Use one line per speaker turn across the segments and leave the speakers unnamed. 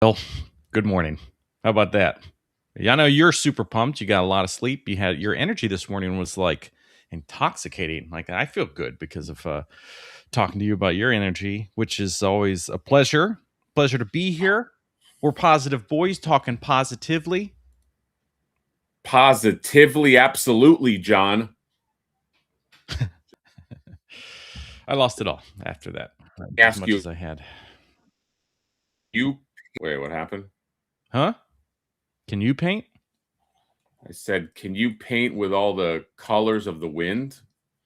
Well, good morning. How about that? Yeah, I know you're super pumped. You got a lot of sleep. You had your energy this morning was like intoxicating. Like I feel good because of talking to you about your energy, which is always a pleasure. Pleasure to be here. We're positive boys talking positively.
Positively, absolutely, John.
I lost it all after that, as
Ask
much
you,
as I had.
you wait, what happened?
Huh? Can you paint?
I said, can you paint with all the colors of the wind,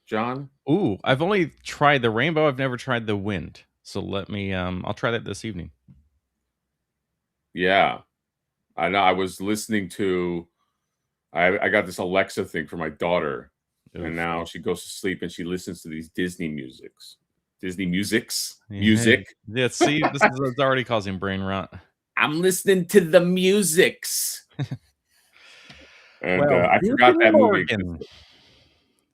John?
Ooh, I've only tried the rainbow. I've never tried the wind. So let me I'll try that this evening.
Yeah, I know. I was listening to. I got this Alexa thing for my daughter, and
Oof.
now she goes to sleep and she listens to these Disney
Yeah,
music.
yeah, see, this is it's already causing brain rot.
I'm listening to the musics, and
Well,
I forgot
Guten
that movie
Morgen.
existed.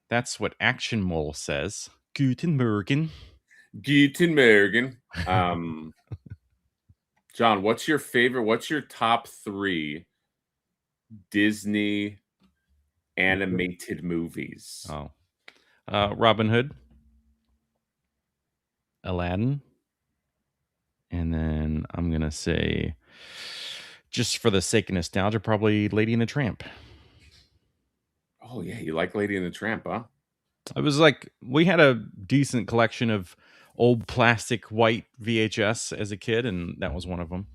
That's what Action Mole says. Guten Morgen.
Guten Morgen. John, what's your favorite? What's your top three Disney animated movies?
Oh, Robin Hood, Aladdin, and then I'm gonna say, just for the sake of nostalgia, probably Lady and the Tramp.
Oh yeah, you like Lady and the Tramp, huh?
It was like we had a decent collection of old plastic white VHS as a kid, and that was one of them.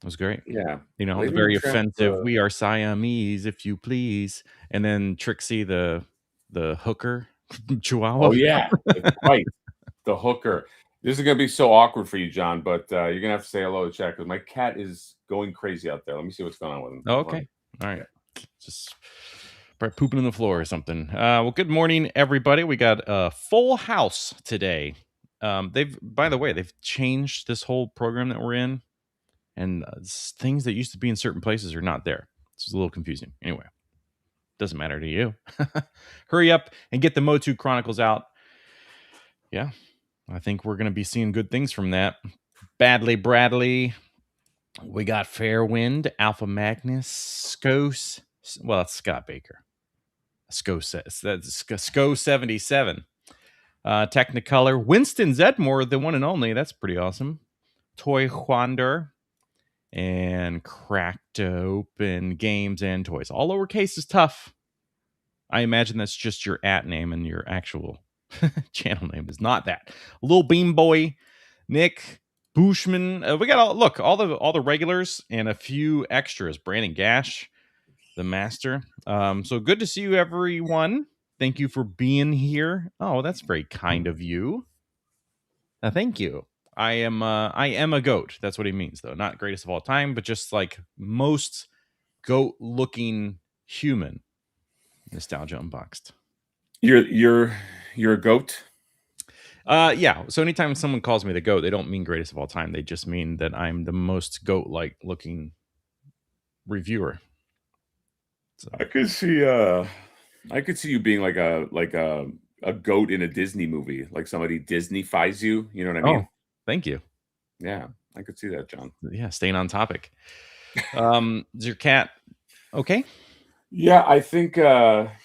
It was great.
Yeah,
You know, the
Lady and
very
the Tramp.
offensive, "We are Siamese, if you please," and then Trixie, the hooker chihuahua.
Oh yeah, that's right. The hooker. This is gonna be so awkward for you, John, but you're gonna have to say hello to chat because my cat is going crazy out there. Let me see what's going on with him.
Oh,
Hold on.
okay. All right. Just probably pooping on the floor or something. Well, good morning, everybody. We got a full house today. They've, by the way, they've changed this whole program that we're in, and things that used to be in certain places are not there. This is a little confusing. Anyway, doesn't matter to you. Hurry up and get the Motu Chronicles out. Yeah, I think we're going to be seeing good things from that. Badly Bradley. We got Fairwind, Alpha Magnus, Skos. Well, it's Scott Baker. Sko 77. Technicolor. Winston Zedmore, the one and only. That's pretty awesome. Toy Wander. And Cracked Open Games and Toys. All lowercase is tough. I imagine that's just your at name, and your actual channel name is not that. Lil Beam Boy, Nick Bushman. We got all the regulars and a few extras. Brandon Gash, the master. So good to see you, everyone. Thank you for being here. Oh, that's very kind of you. Thank you. I am a goat. That's what he means, though. Not greatest of all time, but just like most goat-looking human. Nostalgia Unboxed.
You're a goat.
Yeah. So anytime someone calls me the goat, they don't mean greatest of all time. They just mean that I'm the most goat-like looking reviewer. So,
I could see you being like a goat in a Disney movie, like somebody Disney-fies you. You know what I
oh,
mean?
thank you.
Yeah, I could see that, John.
Yeah, staying on topic. Is your cat okay?
Yeah, I think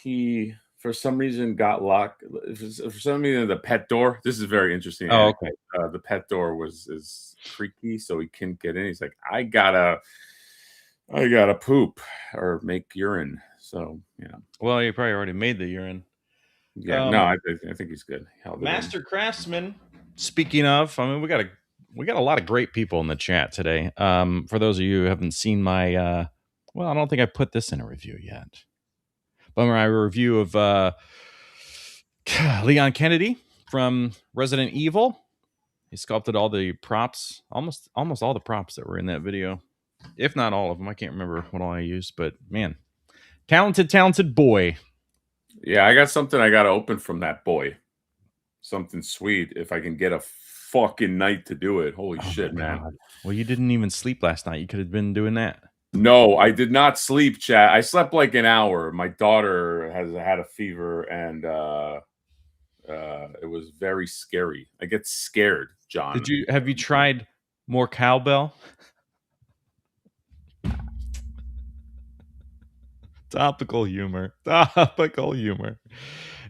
he for some reason got locked. For some reason, the pet door. This is a very interesting
Oh, okay.
anecdote. The pet door is creaky, so he couldn't get in. He's like, I gotta poop or make urine. So yeah,
Well, you probably already made the urine.
yeah. No, I think he's good. Held it in.
Master Craftsman. Speaking of, I mean, we got a lot of great people in the chat today. For those of you who haven't seen my, well, I don't think I put this in a review yet. But my review of Leon Kennedy from Resident Evil. He sculpted all the props, almost all the props that were in that video, if not all of them. I can't remember what all I used, but man, talented boy.
Yeah, I got something I gotta open from that boy. Something sweet if I can get a fucking night to do it. Holy
Oh
shit,
my
man.
god! Well, you didn't even sleep last night. You could have been doing that.
No, I did not sleep, chat. I slept like an hour. My daughter has had a fever, and it was very scary. I get scared, John.
Have you tried More cowbell. Topical humor. Topical humor.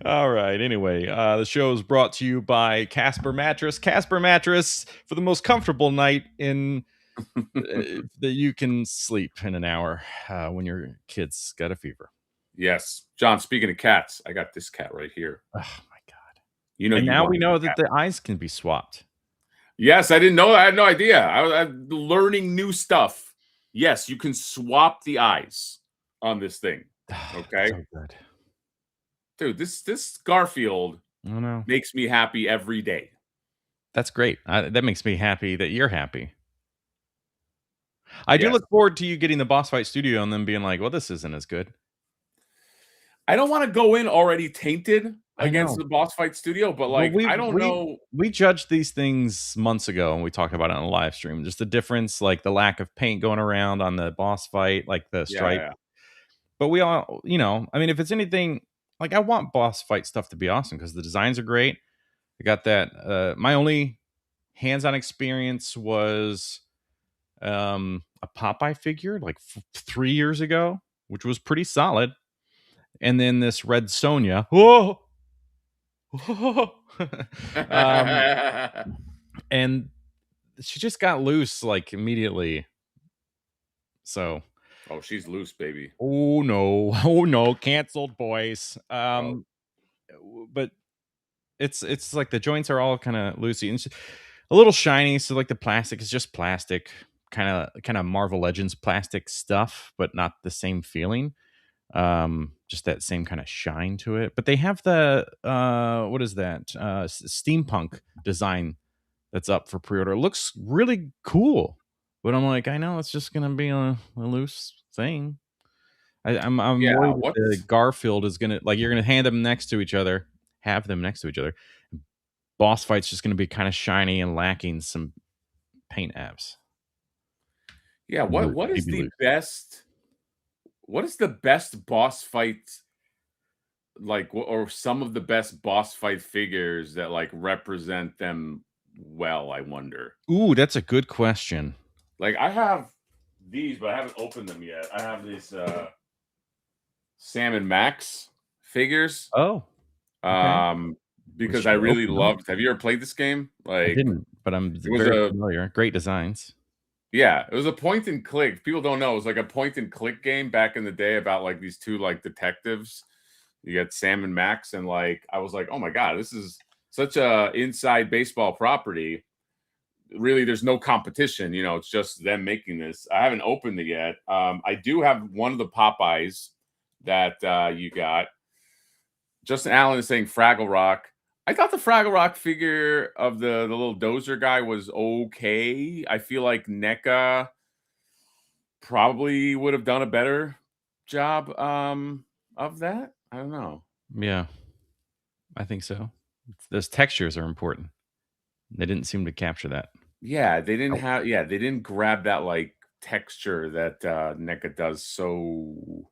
All right. Anyway, the show is brought to you by Casper Mattress. Casper Mattress for the most comfortable night in that you can sleep in an hour when your kid's got a fever.
Yes, John. Speaking of cats, I got this cat right here.
Oh my god!
You know,
And
you
now we
wanted
know
a
that
cat.
the eyes can be swapped.
Yes, I didn't know. I had no idea. I'm learning new stuff. Yes, you can swap the eyes on this thing. Okay,
So good.
dude. This Garfield
Oh no,
makes me happy every day.
that's great. That makes me happy that you're happy. I do
Yes.
look forward to you getting the Boss Fight Studio and then being like, "Well, this isn't as good."
I don't want to go in already tainted
I
against
know,
the Boss Fight Studio, but
but
like
we
I don't
we
know.
we judged these things months ago, and we talked about it on a live stream. Just the difference, like the lack of paint going around on the boss fight, like the
Yeah,
stripe.
yeah.
But we all, I mean, if it's anything, like I want boss fight stuff to be awesome because the designs are great. I got that. My only hands-on experience was a Popeye figure like 3 years ago, which was pretty solid. And then this red Sonja. Whoa! um, and she just got loose like immediately. So,
Oh, she's loose, baby.
oh no, oh no, canceled, boys.
Oh,
But it's like the joints are all kind of loosey and a little shiny. So like the plastic is just plastic, kind of Marvel Legends plastic stuff, but not the same feeling. Just that same kind of shine to it. But they have the what is that? Steampunk design that's up for pre-order. It looks really cool, but I'm like, I know it's just gonna be a loose thing. I'm
yeah.
worried that the
What's
Garfield is gonna like you're gonna hand them next to each other, have them next to each other. Boss fight's just gonna be kind of shiny and lacking some paint apps.
yeah? What is
Maybe
the
loose.
best? What is the best boss fight? Like, or some of the best boss fight figures that like represent them well? I wonder.
Ooh, that's a good question.
Like, I have these, but I haven't opened them yet. I have these Sam and Max figures.
Oh, okay. We
Because I
should
really
open them.
loved. Have you ever played this game?
I
Like,
didn't, but I'm
it was
very
a
familiar. Great designs.
yeah, it was a point and click. People don't know. It was like a point and click game back in the day about like these two like detectives. You got Sam and Max, and like I was like, oh my god, this is such a inside baseball property. Really, there's no competition. You know, it's just them making this. I haven't opened it yet. I do have one of the Popeyes that you got. Justin Allen is saying Fraggle Rock. I thought the Fraggle Rock figure of the little dozer guy was okay. I feel like NECA probably would have done a better job of that. I don't know.
Yeah, I think so. Those textures are important. They didn't seem to capture that.
Yeah, they didn't
Oh.
have they didn't grab that like texture that NECA does so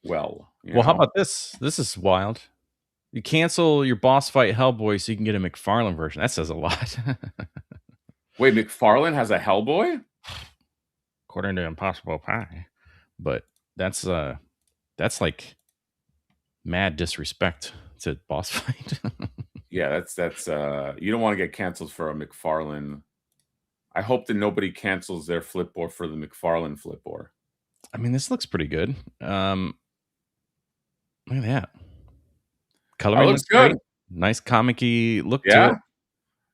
well, you
Well, how
know?
about this? This is wild. You cancel your boss fight Hellboy so you can get a McFarlane version. That says a lot.
Wait, McFarlane has a Hellboy?
According to Impossible Pie. But that's like mad disrespect to boss fight.
Yeah, that's you don't want to get canceled for a McFarlane. I hope that nobody cancels their Flipboard for the McFarlane Flipboard.
I mean, this looks pretty good. Look at that.
That
Coloring
looks
looks great.
good.
Nice comic-y look to it.
Yeah.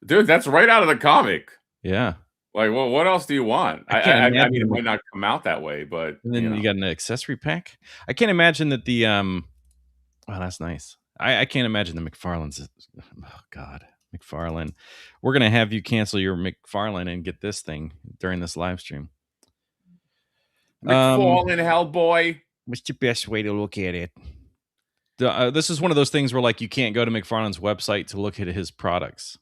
Dude, that's right out of the comic.
Yeah.
Like, well, what else do you want?
I can't
I mean,
imagine
it
the
might not come out that way, but
and
you
then you
know.
got an accessory pack. I can't imagine that the oh, that's nice. I can't imagine the McFarlane's. Oh God, McFarlane. We're gonna have you cancel your McFarlane and get this thing during this live stream.
McFarlane Hellboy.
What's the best way to look at it? This is one of those things where like you can't go to McFarlane's website to look at his products,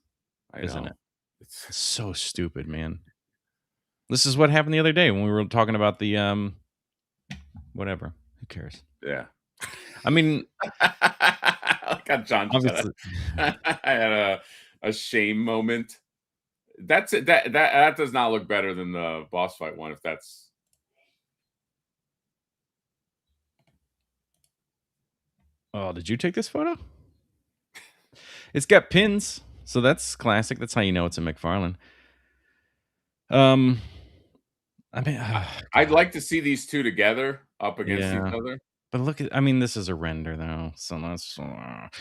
I
isn't
know.
it? It's so stupid, man. This is what happened the other day when we were talking about the whatever. Who cares?
Yeah.
I mean,
I got John just
obviously,
I had a shame moment. That's it. That does not look better than the boss fight one. If that's
Oh, did you take this photo? It's got pins, so that's classic. That's how you know it's a McFarlane. I mean,
I'd like to see these two together up against each
yeah.
other.
But look at, I mean, this is a render though, so that's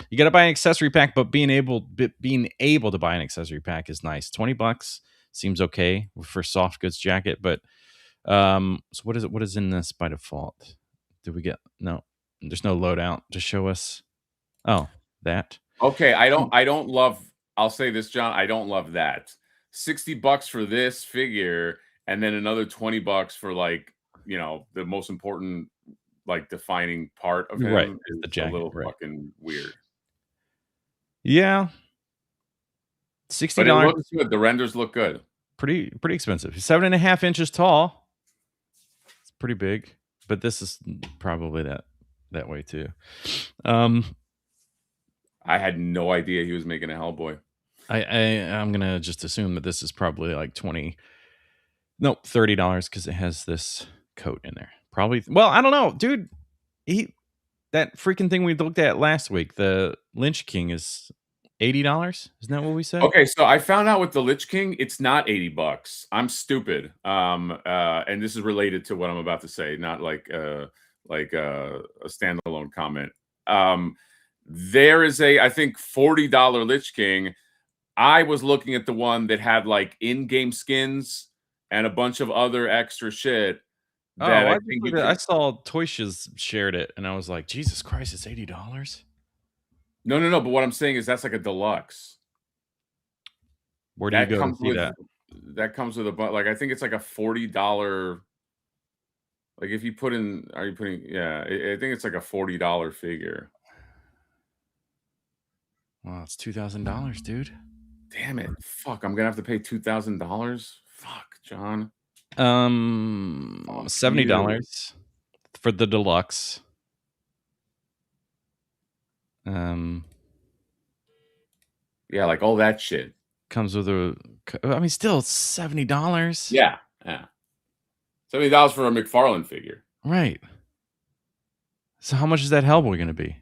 you got to buy an accessory pack. But being able to buy an accessory pack is nice. $20 seems okay for soft goods jacket. But so what is it? What is in this by default? Do we get no? There's no loadout to show us. Oh, that.
Okay, I don't love. I'll say this, John. I don't love that. $60 for this figure, and then another $20 for like the most important like defining part of him
Right,
is
the
a
jacket,
little
right.
fucking weird.
Yeah,
But it
$60.
looks good. The renders look good.
Pretty expensive. 7.5 inches tall. It's pretty big, but this is probably that way too.
I had no idea he was making a Hellboy.
I'm gonna just assume that this is probably like $30 because it has this coat in there. Probably. Well, I don't know, dude. That freaking thing we looked at last week, the Lich King, is $80. Isn't that what we said?
Okay, so I found out with the Lich King, it's not $80. I'm stupid. And this is related to what I'm about to say, not like a standalone comment. There is I think $40 Lich King. I was looking at the one that had like in-game skins and a bunch of other extra shit that I think you
I
can.
saw Toyshiz shared it, and I was like, Jesus Christ, it's $80.
No. But what I'm saying is that's like a deluxe.
Where do you go to see that?
That comes with a like I think it's like a $40. Like if you put in, are you putting? Yeah, I think it's like a $40 figure.
Well, it's $2,000, dude.
Damn it! Fuck, I'm gonna have to pay $2,000. Fuck, John.
$70 for the deluxe.
Yeah, like all that shit
comes with still $70.
Yeah. $70 for a McFarlane figure.
Right. So how much is that Hellboy going to be?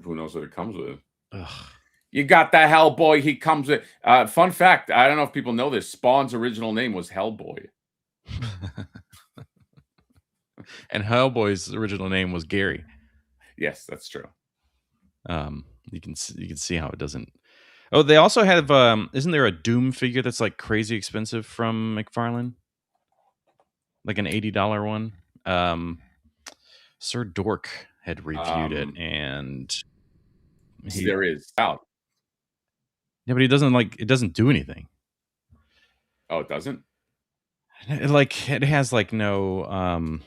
Who knows what it comes with?
Ugh.
You got that Hellboy. He comes with. Fun fact. I don't know if people know this. Spawn's original name was Hellboy.
And Hellboy's original name was Gary.
Yes, that's true.
You can see how it doesn't. Oh, they also have. Isn't there a Doom figure that's like crazy expensive from McFarlane? Like an $80 one. Sir Dork had reviewed it, and
there is out.
Yeah, but he doesn't it doesn't do anything.
Oh, it doesn't?
It has like no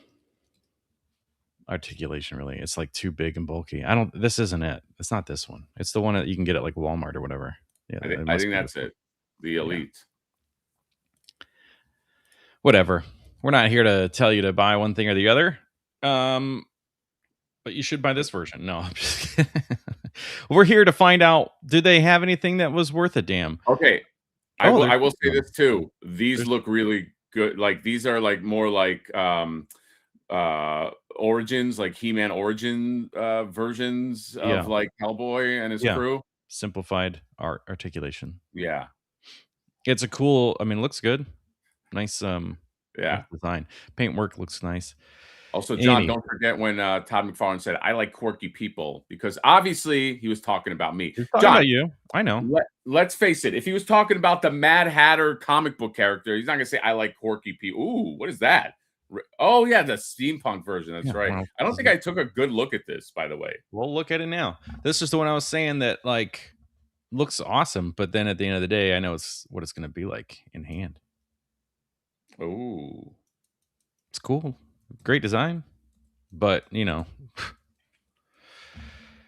articulation really. It's like too big and bulky. This isn't it. It's not this one. It's the one that you can get at like Walmart or whatever. Yeah,
I think that's it. The Elite.
Yeah. Whatever. We're not here to tell you to buy one thing or the other. But you should buy this version. No, I'm just kidding. We're here to find out, do they have anything that was worth a damn?
Okay. I will say this too. These look really good. Like these are like more like Origins, like He-Man origin versions of like Hellboy and his crew.
Simplified articulation.
Yeah.
It's a cool, it looks good. Nice design. Paintwork looks nice.
Also, John, don't forget when Todd McFarlane said, "I like quirky people," because obviously he was talking about me.
He's talking about you. I know.
Let's face it. If he was talking about the Mad Hatter comic book character, he's not going to say, "I like quirky people." Ooh, what is that? Oh, yeah, the steampunk version. That's right. Well, I don't think I took a good look at this, by the way.
We'll look at it now. This is the one I was saying that like looks awesome, but then at the end of the day, I know it's what it's going to be like in hand.
Ooh.
It's cool. Great design. But,
I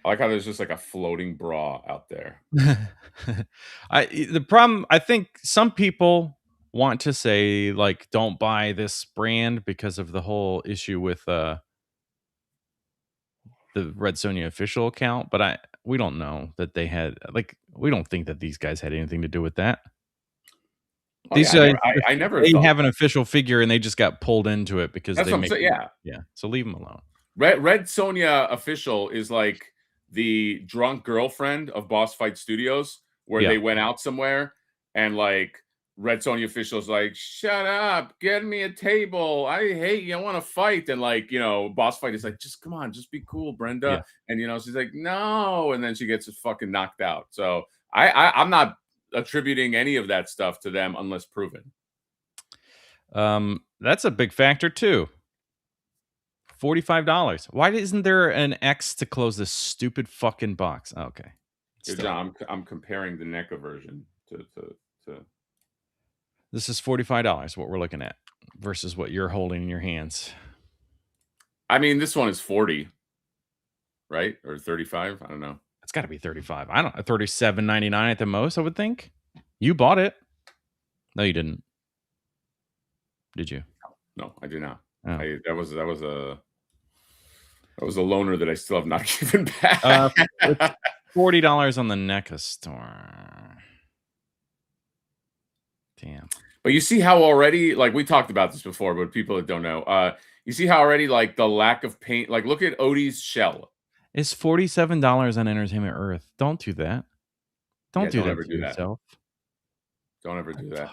like how there's just like a floating bra out there.
The problem, I think some people want to say like don't buy this brand because of the whole issue with the Red Sonja official account, but we don't know that they had we don't think that these guys had anything to do with that.
Oh,
These
yeah,
guys,
I never
they
thought
have an official figure and they just got pulled into it because
that's
they
what I'm
make
saying. Yeah.
yeah. So leave them alone.
Red Sonja official is like the drunk girlfriend of Boss Fight Studios, where
Yeah.
they went out somewhere and like Red Sonja official is like, shut up, get me a table. I hate you. I want to fight. And like, Boss Fight is like, just come on, just be cool, Brenda.
Yeah.
And she's like, no. And then she gets fucking knocked out. So I'm not attributing any of that stuff to them unless proven.
That's a big factor too. $45. Why isn't there an X to close this stupid fucking box? Oh, okay.
Here, John, I'm comparing the NECA version to
This is $45, what we're looking at, versus what you're holding in your hands.
I mean, this one is 40, right? Or 35? I don't know.
It's got to be 35. I don't know. $37.99 at the most, I would think. You bought it. No, you didn't. Did you?
No, I did not.
Oh.
That was a loaner that I still have not given back.
$40 on the NECA store. Damn.
But you see how already, like we talked about this before, but people that don't know, you see how already like the lack of paint, like look at Odie's shell.
It's $47 on Entertainment Earth. Don't do that. Don't do that to yourself.
Don't ever do that.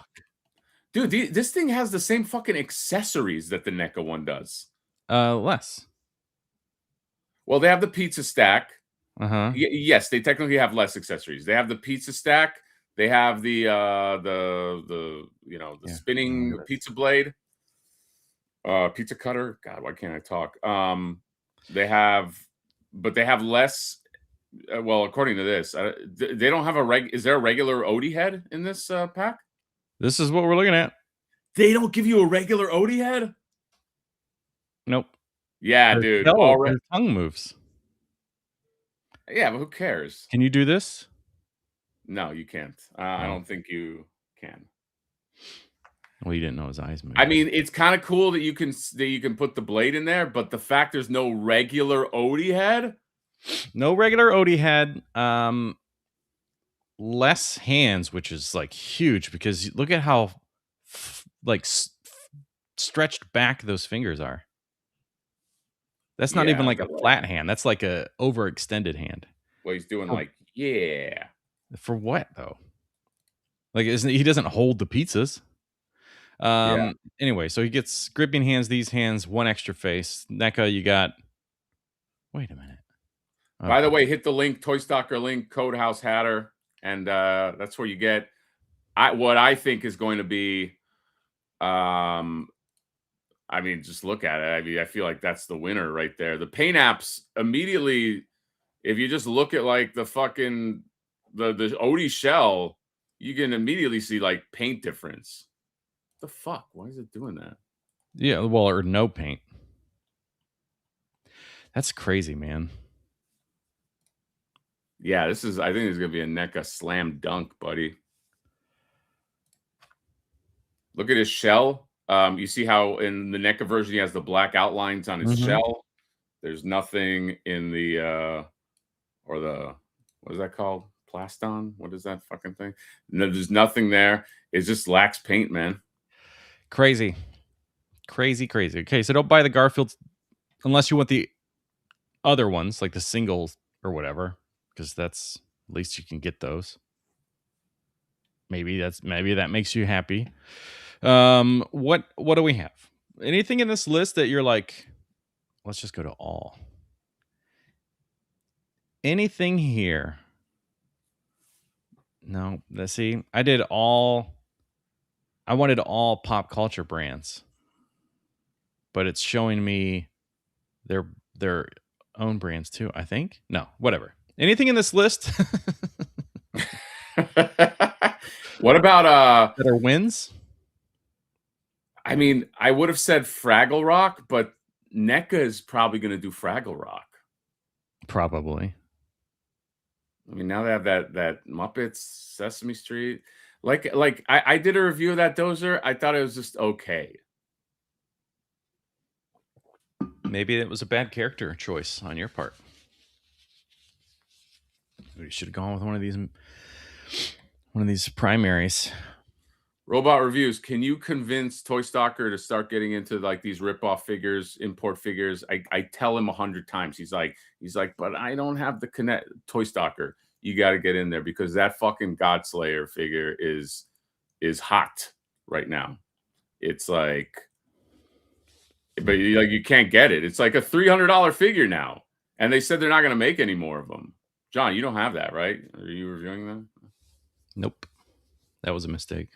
Dude, this thing has the same fucking accessories that the NECA one does.
Less.
Well, they have the pizza stack.
Uh-huh.
Yes, they technically have less accessories. They have the pizza stack. They have the spinning pizza blade, pizza cutter. God, why can't I talk? They have less. Well, according to this, they don't have Is there a regular Odie head in this pack?
This is what we're looking at.
They don't give you a regular Odie head?
Nope.
Yeah, dude.
Their tongue moves.
Yeah, but who cares?
Can you do this?
No, you can't. I don't think you can.
Well, you didn't know his eyes moved.
I mean, it's kind of cool that you can put the blade in there, but the fact there's no regular Odie head.
No regular Odie head. Less hands, which is like huge because look at how stretched back those fingers are. That's not even like a flat hand. That's like a overextended hand.
Well, he's doing
for what though? Like, he doesn't hold the pizzas. Anyway, so he gets gripping hands, these hands, one extra face. NECA, you got. Wait a minute.
Okay. By the way, hit the link, Toy Stalker link, code House Hatter, and that's where you get what I think is going to be. I mean, just look at it. I mean, I feel like that's the winner right there. The paint apps immediately, if you just look at like the fucking the Odie shell, you can immediately see like paint difference. What the fuck? Why is it doing that?
Yeah, well, or no paint. That's crazy, man.
Yeah, I think it's gonna be a NECA slam dunk, buddy. Look at his shell. You see how in the NECA version he has the black outlines on his shell. There's nothing in the what is that called? Plaston? What is that fucking thing? No, there's nothing there. It just lacks paint, man.
Crazy. Okay, so don't buy the Garfields unless you want the other ones, like the singles or whatever, because that's at least you can get those. Maybe that makes you happy. What do we have? Anything in this list that you're like, let's just go to all? Anything here? No, let's see. I wanted all pop culture brands, but it's showing me their own brands too, I think. No, whatever. Anything in this list?
What about
that are wins?
I mean, I would have said Fraggle Rock, but NECA is probably going to do Fraggle Rock.
Probably.
I mean, now they have that Muppets, Sesame Street. Like I did a review of that Dozer. I thought it was just okay.
Maybe it was a bad character choice on your part. We should have gone with one of these primaries.
Robot Reviews, can you convince Toy Stalker to start getting into like these rip-off figures, import figures? I tell him 100 times. He's like, but I don't have the connect. Toy Stalker, you got to get in there because that fucking Godslayer figure is hot right now. It's like, but you can't get it. It's like a $300 figure now, and they said they're not going to make any more of them. John, you don't have that, right? Are you reviewing them?
Nope. That was a mistake.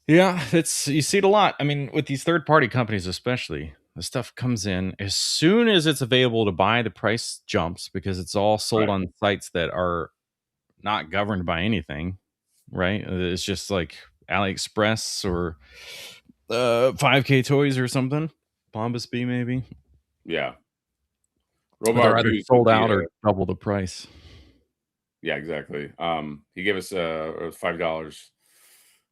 Yeah, you see it a lot. I mean, with these third-party companies especially, the stuff comes in as soon as it's available to buy, the price jumps because it's all sold on sites that are not governed by anything, right? It's just like AliExpress or 5K Toys or something. Bombas B maybe.
Yeah.
They're either sold out or double the price.
Yeah, exactly. He gave us $5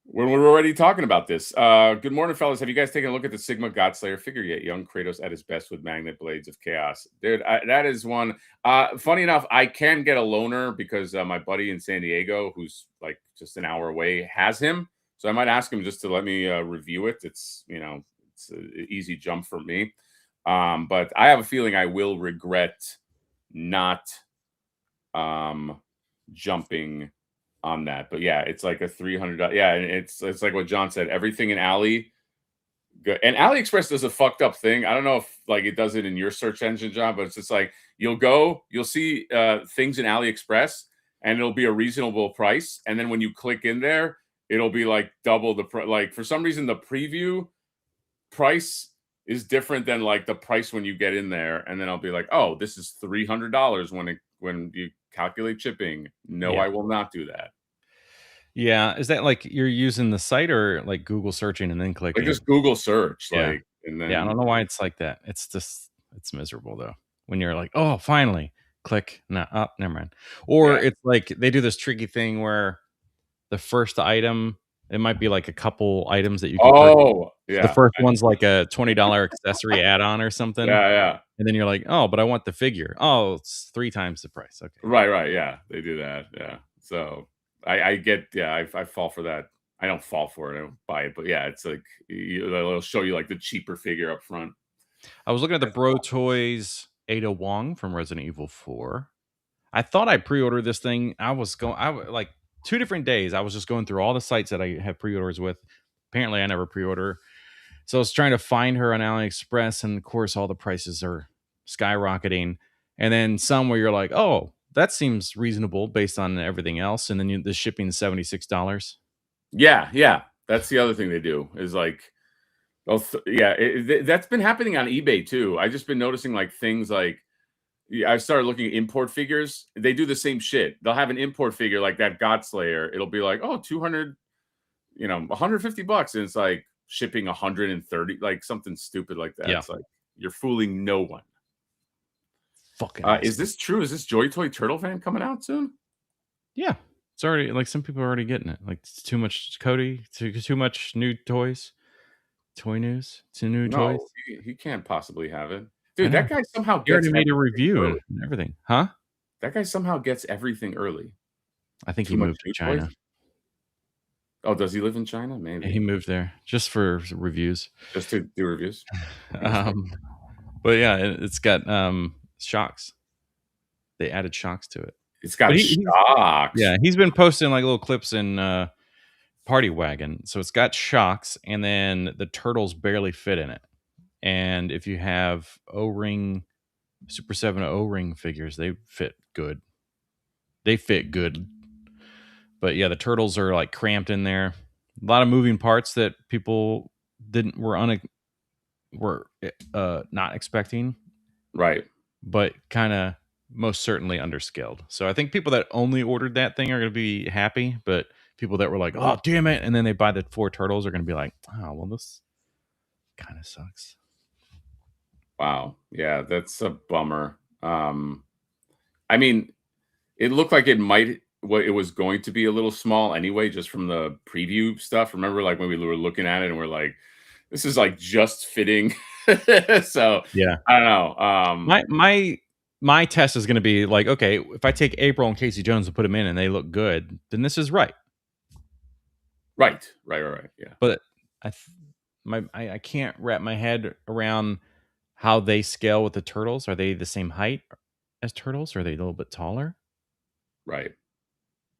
when we were already talking about this. Good morning, fellas. Have you guys taken a look at the Sigma Godslayer figure yet? Young Kratos at his best with magnet blades of chaos. Dude, that is one. Funny enough, I can get a loaner because my buddy in San Diego, who's like just an hour away, has him. So I might ask him just to let me review it. It's it's an easy jump for me. But I have a feeling I will regret not jumping on that. But yeah, it's like a $300. Yeah, and it's like what John said. Everything in and AliExpress does a fucked up thing. I don't know if like it does it in your search engine, John, but it's just like you'll see things in AliExpress and it'll be a reasonable price, and then when you click in there, it'll be like double the price. Like for some reason, the preview price is different than like the price when you get in there, and then I'll be like, oh, this is $300 when you calculate shipping. No, I will not do that.
Yeah, is that like you're using the site or like Google searching and then clicking?
Like just Google search,
yeah.
like, and then
I don't know why it's like that. It's miserable though. When you're like, oh, finally, click. No, never mind. Or it's like they do this tricky thing where the first item, it might be like a couple items that you can purchase.
Yeah.
The first one's like a $20 accessory add-on or something.
Yeah.
And then you're like, oh, but I want the figure. Oh, it's 3 times the price. Okay.
Right. Yeah, they do that. Yeah. So I get, I fall for that. I don't fall for it. I don't buy it. But yeah, it's like they'll show you like the cheaper figure up front.
I was looking at the Bro Toys Ada Wong from Resident Evil 4. I thought I pre-ordered this thing. I like 2 different days. I was just going through all the sites that I have pre-orders with. Apparently, I never pre-order. So I was trying to find her on AliExpress, and of course, all the prices are skyrocketing. And then some where you're like, oh, that seems reasonable based on everything else. And then the shipping is $76.
Yeah. That's the other thing they do is like, that's been happening on eBay too. I just been noticing like things like, I started looking at import figures. They do the same shit. They'll have an import figure like that Godslayer. It'll be like, oh, 200, $150, and it's like shipping 130, like something stupid like that.
Yeah.
It's like you're fooling no one.
Fucking
is this true? Is this Joy Toy Turtle Fan coming out soon?
Yeah, it's already like some people are already getting it. Like it's too much Cody, too much new toys, toy news, toys.
He can't possibly have it. Dude, that guy somehow
gets made a review and everything. Huh?
That guy somehow gets everything early.
I think he moved to China.
Oh, does he live in China? Maybe.
Yeah, he moved there just for reviews.
Just to do reviews?
But yeah, it's got shocks. They added shocks to it.
It's got shocks.
Yeah, he's been posting like little clips in Party Wagon. So it's got shocks, and then the turtles barely fit in it. And if you have O-ring, Super 7 O-ring figures, they fit good. But yeah, the turtles are like cramped in there. A lot of moving parts that people were not expecting.
Right.
But kind of most certainly underscaled. So I think people that only ordered that thing are going to be happy, but people that were like, oh, damn it, and then they buy the 4 turtles are going to be like, oh, well, this kind of sucks.
Wow. Yeah, that's a bummer. I mean, it looked like it was going to be a little small anyway, just from the preview stuff. Remember, like when we were looking at it and we're like, this is like just fitting. So
yeah,
I don't know.
my test is going to be like, okay, if I take April and Casey Jones and put them in and they look good, then this is right.
Right. Yeah.
But I can't wrap my head around how they scale with the turtles. Are they the same height as turtles? Or are they a little bit taller?
Right.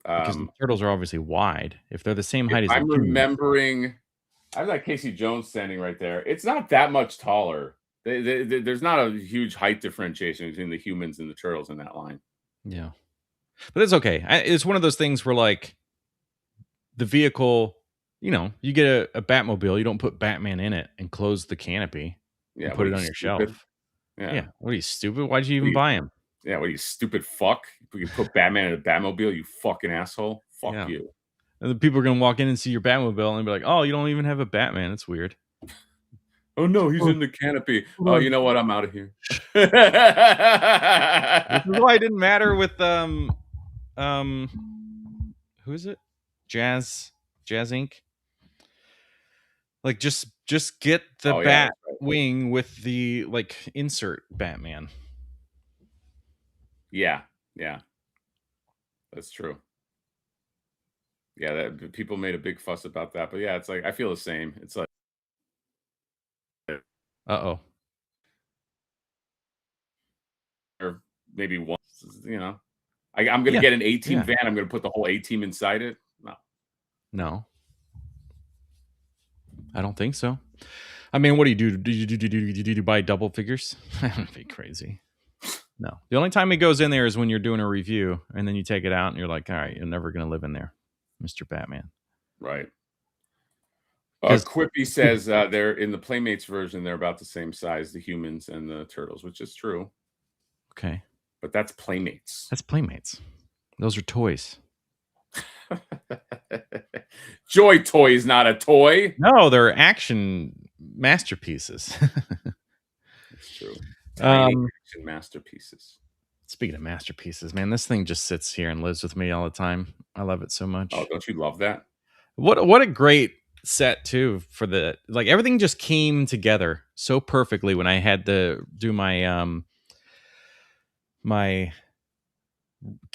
Because the turtles are obviously wide. If they're the same height as
I'm remembering, I've got Casey Jones standing right there. It's not that much taller. There's not a huge height differentiation between the humans and the turtles in that line.
Yeah. But it's okay. It's one of those things where, like, the vehicle, you know, you get a Batmobile, you don't put Batman in it and close the canopy and put it on your shelf. Yeah. What are you, stupid? Why'd you even buy him?
Yeah, what are you, stupid fuck? You put Batman in a Batmobile, you fucking asshole. Fuck you.
And the people are going to walk in and see your Batmobile and be like, oh, you don't even have a Batman. It's weird.
Oh, no, he's in the canopy. Oh, you know what? I'm out of here.
This is why it didn't matter with, who is it? Jazz Inc. Like, just get the bat wing with the, like, insert Batman.
Yeah. That's true. Yeah, people made a big fuss about that, but yeah, it's like I feel the same. It's like,
or
maybe once, you know, I'm gonna get an A-team van. I'm gonna put the whole A-team inside it.
No, I don't think so. I mean, what do you do? Do you buy double figures? That'd be crazy. No, the only time it goes in there is when you're doing a review, and then you take it out, and you're like, all right, you're never gonna live in there, Mr. Batman.
Right. Quippy says they're in the Playmates version. They're about the same size, the humans and the turtles, which is true.
Okay,
but that's Playmates.
That's Playmates. Those are toys.
Joy Toy is not a toy.
No, they're action masterpieces.
That's true. Action masterpieces.
Speaking of masterpieces, man, this thing just sits here and lives with me all the time. I love it so much.
Oh, don't you love that?
What a great set too for the, like, everything just came together so perfectly when I had to do my my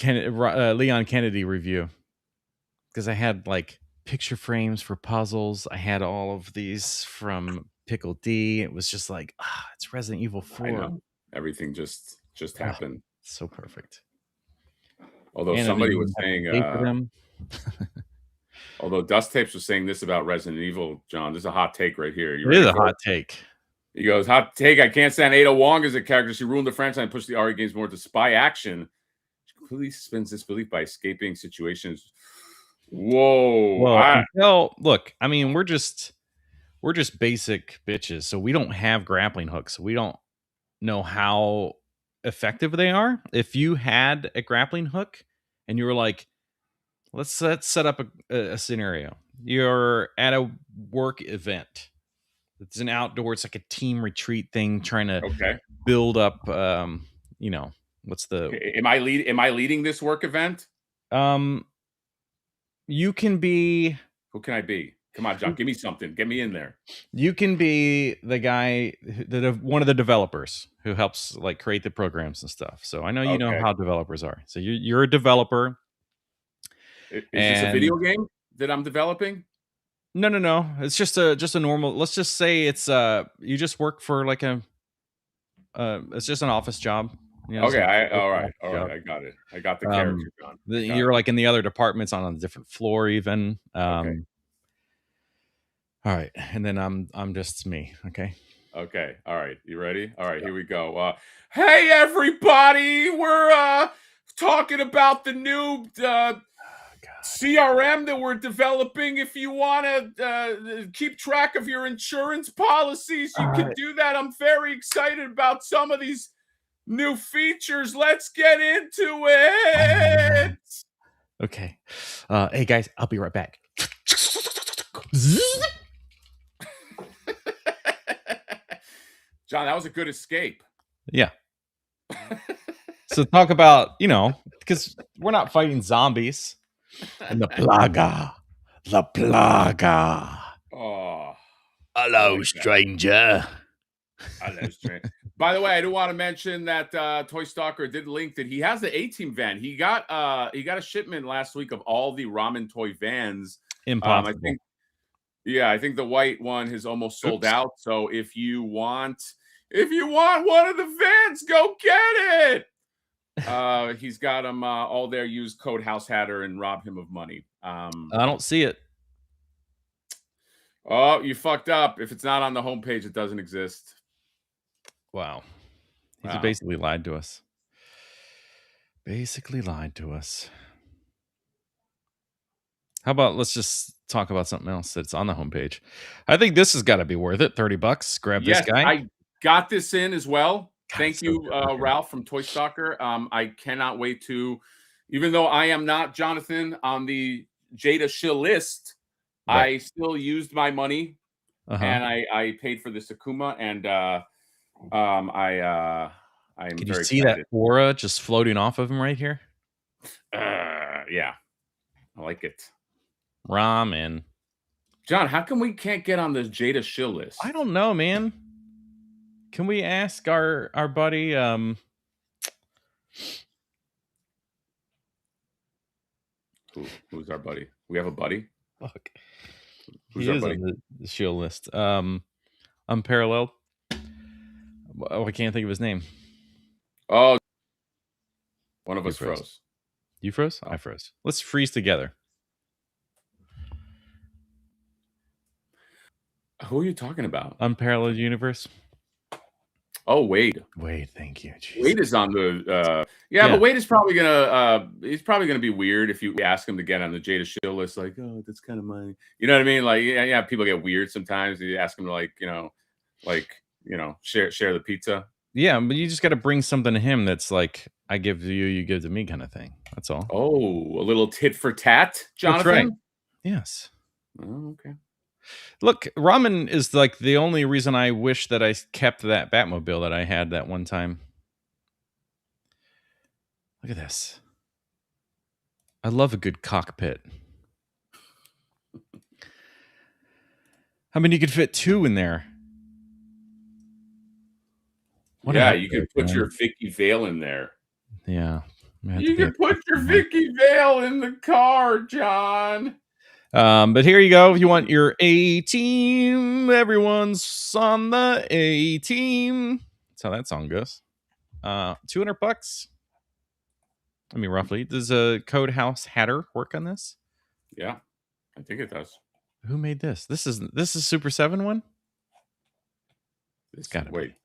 Leon Kennedy review, because I had like picture frames for puzzles. I had all of these from Pickle D. It was just like, it's Resident Evil 4.
I know. Everything just happened.
So perfect.
Although somebody was saying although Dust Tapes was saying this about Resident Evil, John, this is a hot take right here.
It is a hot take.
He goes, hot take, I can't stand Ada Wong as a character. She ruined the franchise and pushed the RE games more to spy action. She completely suspends disbelief by escaping situations. Whoa.
Well, look, I mean, we're just basic bitches, so we don't have grappling hooks. We don't know how effective they are. If you had a grappling hook and you were like, let's set up a scenario. You're at a work event. It's an outdoor, it's like a team retreat thing, trying to build up, you know, what's the...
Am I leading this work event?
You can be...
Who can I be? Come on, John, give me something. Get me in there.
You can be the guy, one of the developers who helps like create the programs and stuff. So I know you know how developers are. So you're a developer.
Is this a video game that I'm developing?
No. It's just a normal. Let's just say it's you just work for like it's just an office job. You know,
all right. I got it. I got the character, John.
You're like in the other departments on a different floor, even. All right, and then I'm just me. Okay.
Okay. All right. You ready? All right. Here we go. Hey everybody, we're talking about the new CRM that we're developing. If you want to keep track of your insurance policies, you can do that. I'm very excited about some of these new features. Let's get into it.
Okay. Hey guys, I'll be right back.
John, that was a good escape.
Yeah. So talk about, you know, because we're not fighting zombies. And the plaga.
Oh.
Hello, stranger.
Hello, stranger. By the way, I do want to mention that Toy Stalker did link that he has the A-Team van. He got a shipment last week of all the ramen toy vans.
Impossible.
I think the white one has almost sold out. So if you want one of the vans, go get it. He's got them all there. Use code House Hatter and rob him of money.
I don't see it.
Oh, you fucked up. If it's not on the homepage, it doesn't exist.
Wow. He's basically lied to us. How about let's just talk about something else that's on the homepage. I think this has got to be worth it. $30. Grab this guy.
I got this in as well. Thank you, Ralph from Toy Stalker. I cannot wait to, even though I am not Jonathan on the Jada shill list, right. I still used my money and I paid for the Sakuma, and I'm
Can
very
you see
excited.
that aura just floating off of him right here?
Yeah, I like it.
Ramen.
John, how come we can't get on the Jada shill list?
I don't know, man. Can we ask our buddy?
Who's our buddy? We have a buddy.
Fuck.
Who's our buddy?
On the shill list. Unparalleled. Oh, I can't think of his name.
Oh, one of us froze.
You froze? I froze. Let's freeze together.
Who are you talking about?
Unparalleled Universe.
Oh, Wade.
Wade, thank you. Jesus.
Wade is on the but Wade is probably gonna he's probably gonna be weird if you ask him to get on the Jada shill list. Like, oh, that's kind of my, you know what I mean? Like, yeah, people get weird sometimes. You ask him to share the pizza.
Yeah, but you just got to bring something to him that's like, I give to you, you give to me kind of thing. That's all.
Oh, a little tit for tat, Jonathan.
That's right. Yes.
Oh, okay.
Look, ramen is like the only reason I wish that I kept that Batmobile that I had that one time. Look at this. I love a good cockpit. I mean, you could fit two in there.
You could put your Vicky Vale in there.
Yeah.
You can put your Vicky Vale in the car, John.
But here you go. If you want your A-Team, everyone's on the A-Team. That's how that song goes. $200. I mean, roughly. Does a Code House Hatter work on this?
Yeah, I think it does.
Who made this? This is Super 7 one? It's gotta be.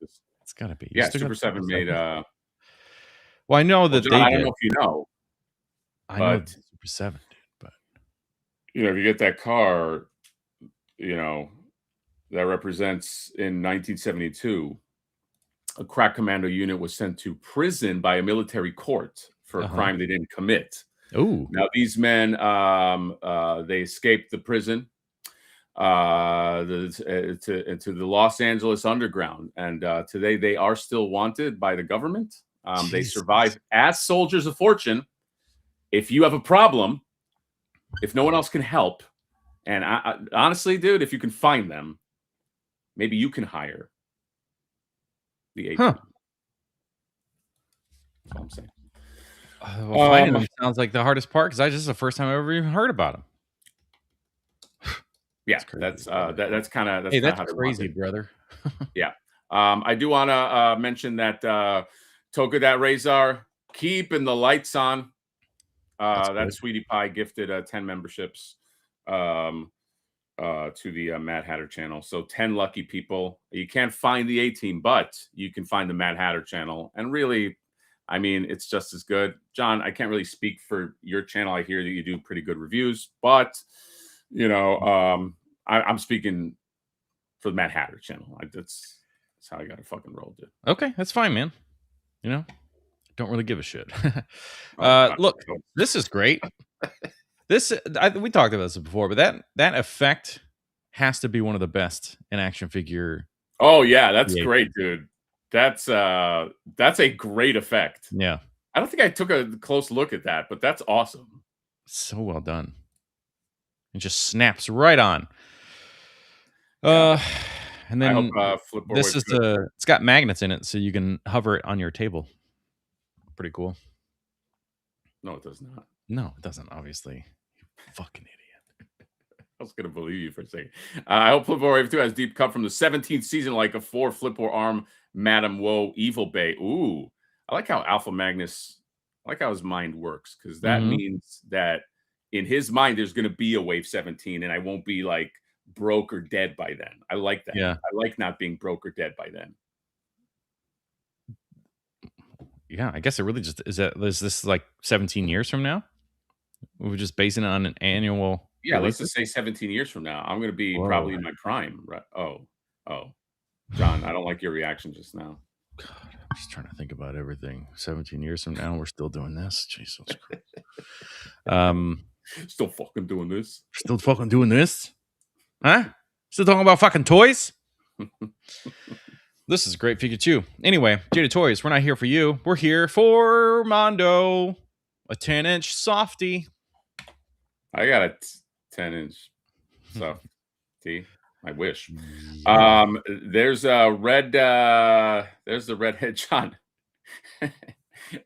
It's gotta be.
Yeah, Super 7 made
well, I know that
John, I don't know if you know.
I know Super 7 did, but
if you get that car, that represents in 1972, a crack commando unit was sent to prison by a military court for a crime they didn't commit.
Oh,
now these men, they escaped the prison to the Los Angeles underground, and today they are still wanted by the government. They survive as soldiers of fortune. If you have a problem, if no one else can help, and I honestly, dude, if you can find them, maybe you can hire the A-Team. That's all I'm saying.
Well, finding them sounds like the hardest part, because this is the first time I've ever even heard about them.
Yeah, that's kind of
hey, that's crazy, brother.
Yeah, I do want to mention that Toka that Razor, keeping the lights on. That Sweetie Pie gifted 10 memberships to the Mad Hatter channel. So 10 lucky people. You can't find the A-Team, but you can find the Mad Hatter channel. And really, I mean, it's just as good. John, I can't really speak for your channel. I hear that you do pretty good reviews, but I'm speaking for the Mad Hatter channel. That's how I got to fucking roll, dude.
Okay, that's fine, man. Don't really give a shit. Look, this is great. We talked about this before, but that effect has to be one of the best in action figure.
Oh yeah, that's great, dude. That's a great effect.
Yeah,
I don't think I took a close look at that, but that's awesome.
So well done. It just snaps right on. And
I
then
hope Flipboard
this
Wave's
is
good.
it's got magnets in it, so you can hover it on your table. Pretty cool.
No, it does not.
No, it doesn't. Obviously, you fucking idiot.
I was gonna believe you for a second. I hope Flipboard Wave 2 has deep cut from the 17th season, like a 4 Flipboard arm, Madam Woe, Evil Bay. Ooh, I like how Alpha Magnus. I like how his mind works, because that means that in his mind there's gonna be a Wave 17, and I won't be like broke or dead by then. I like that.
Yeah.
I like not being broke or dead by then.
Yeah, I guess it really just is this like 17 years from now? We're just basing it on an annual
Yeah, let's
releases?
just say 17 years from now, I'm gonna be
Whoa.
probably in my prime, right? Oh, John, I don't like your reaction just now.
God, I'm just trying to think about everything. 17 years from now, we're still doing this. Jesus Christ.
Still fucking doing this.
Still fucking doing this? Huh? Still talking about fucking toys? This is great Pikachu. Anyway, Jada Toys, we're not here for you. We're here for Mondo. A 10-inch softie.
I got a 10-inch softie. I wish.
Yeah.
There's a red. There's the redhead John.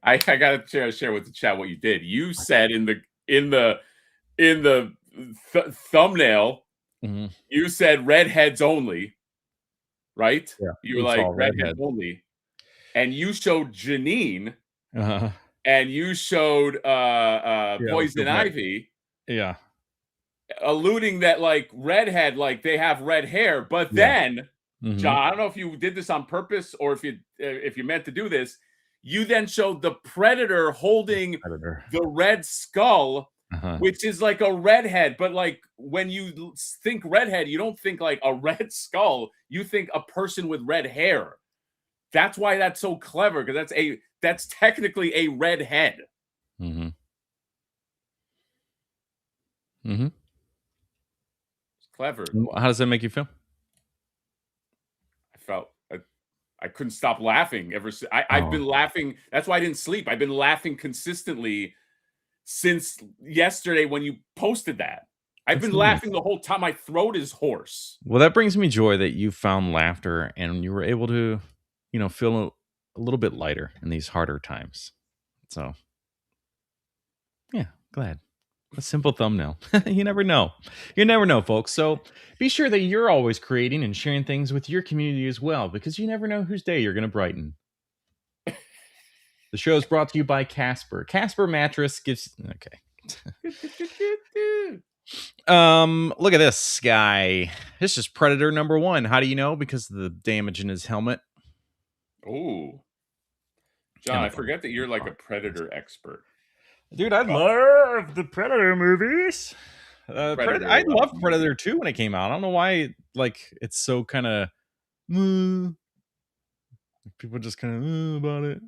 I gotta share with the chat what you did. You said in the thumbnail, you said redheads only, right?
Yeah,
You were
it's
like
all
redheads
redhead.
only, and you showed Janine,
Uh-huh.
and you showed Poison Ivy.
Yeah.
Alluding that like redhead, like they have red hair, but then John, I don't know if you did this on purpose or if you meant to do this. You then showed the Predator holding the red skull, which is like a redhead. But like when you think redhead, you don't think like a red skull. You think a person with red hair. That's why that's so clever, because that's technically a redhead. Clever.
How does that make you feel?
I couldn't stop laughing I've been laughing. That's why I didn't sleep. I've been laughing consistently since yesterday when you posted that. I've been laughing the whole time. My throat is hoarse.
Well, that brings me joy that you found laughter and you were able to, feel a little bit lighter in these harder times. So, yeah, glad. A simple thumbnail. You never know. You never know, folks. So be sure that you're always creating and sharing things with your community as well, because you never know whose day you're going to brighten. The show is brought to you by Casper. Casper mattress gives... Okay. Look at this guy. This is Predator number 1. How do you know? Because of the damage in his helmet.
Oh. John, I forget that you're like a Predator expert.
Dude, I love the Predator movies. I loved Predator 2 when it came out. I don't know why, it's so kind of people just kind of about it.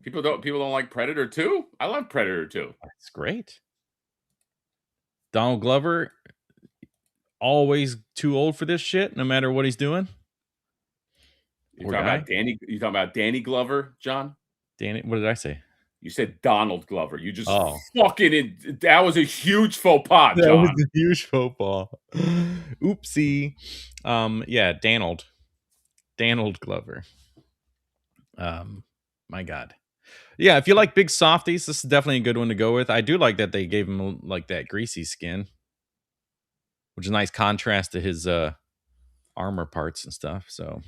People don't like Predator 2? I love Predator 2.
It's great. Donald Glover, always too old for this shit, no matter what he's doing.
You talking about Danny Glover, John?
Danny, what did I say?
You said Donald Glover. You just fucking that was a huge faux pas, John.
That was a huge faux pas. Oopsie. Yeah, Donald Glover. My God. Yeah, if you like big softies, this is definitely a good one to go with. I do like that they gave him like that greasy skin, which is a nice contrast to his armor parts and stuff. So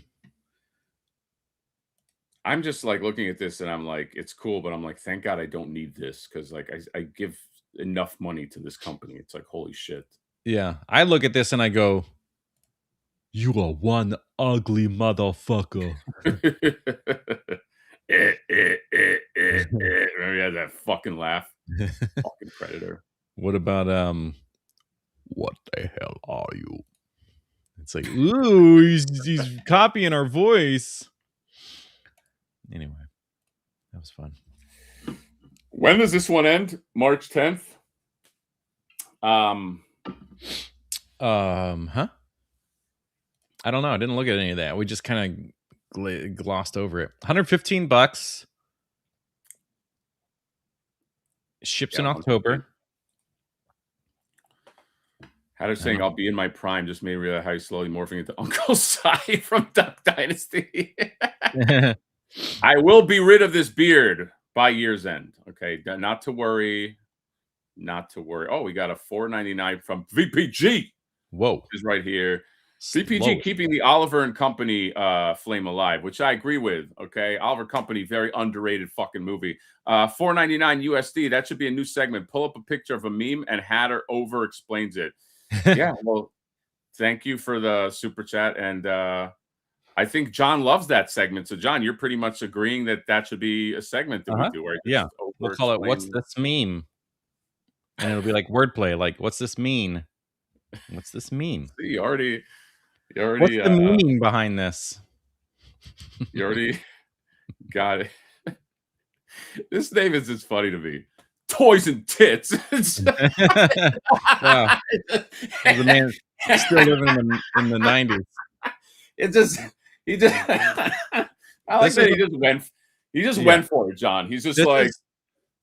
I'm just like looking at this and I'm like, it's cool, but I'm like, thank God I don't need this, because like I give enough money to this company. It's like, holy shit.
Yeah, I look at this and I go, "You are one ugly motherfucker."
Remember he had that fucking laugh. Fucking Predator.
What about what the hell are you? It's like, ooh, he's copying our voice. Anyway, that was fun.
When does this one end? March 10th?
Huh? I don't know. I didn't look at any of that. We just kind of glossed over it. $115. Ships in October.
Hatter saying I'll be in my prime just made me realize how he's slowly morphing into Uncle Si from Duck Dynasty. I will be rid of this beard by year's end. Okay, not to worry. Not to worry. Oh, we got a $4.99 from VPG.
Whoa.
Is right here. VPG keeping the Oliver and Company flame alive, which I agree with. Okay, Oliver Company, very underrated fucking movie. $4.99 USD. That should be a new segment. Pull up a picture of a meme and Hatter over explains it. Yeah, well, thank you for the super chat, and I think John loves that segment. So, John, you're pretty much agreeing that that should be a segment that we do. Right?
Yeah, we'll call it "What's This Meme," and it'll be like wordplay. Like, what's this mean? What's this mean?
You already.
What's the meaning behind this?
You already got it. This name is just funny to me. Toys and Tits.
Wow. The man still living in the 90s.
He just I like that he just went for it, John. He's just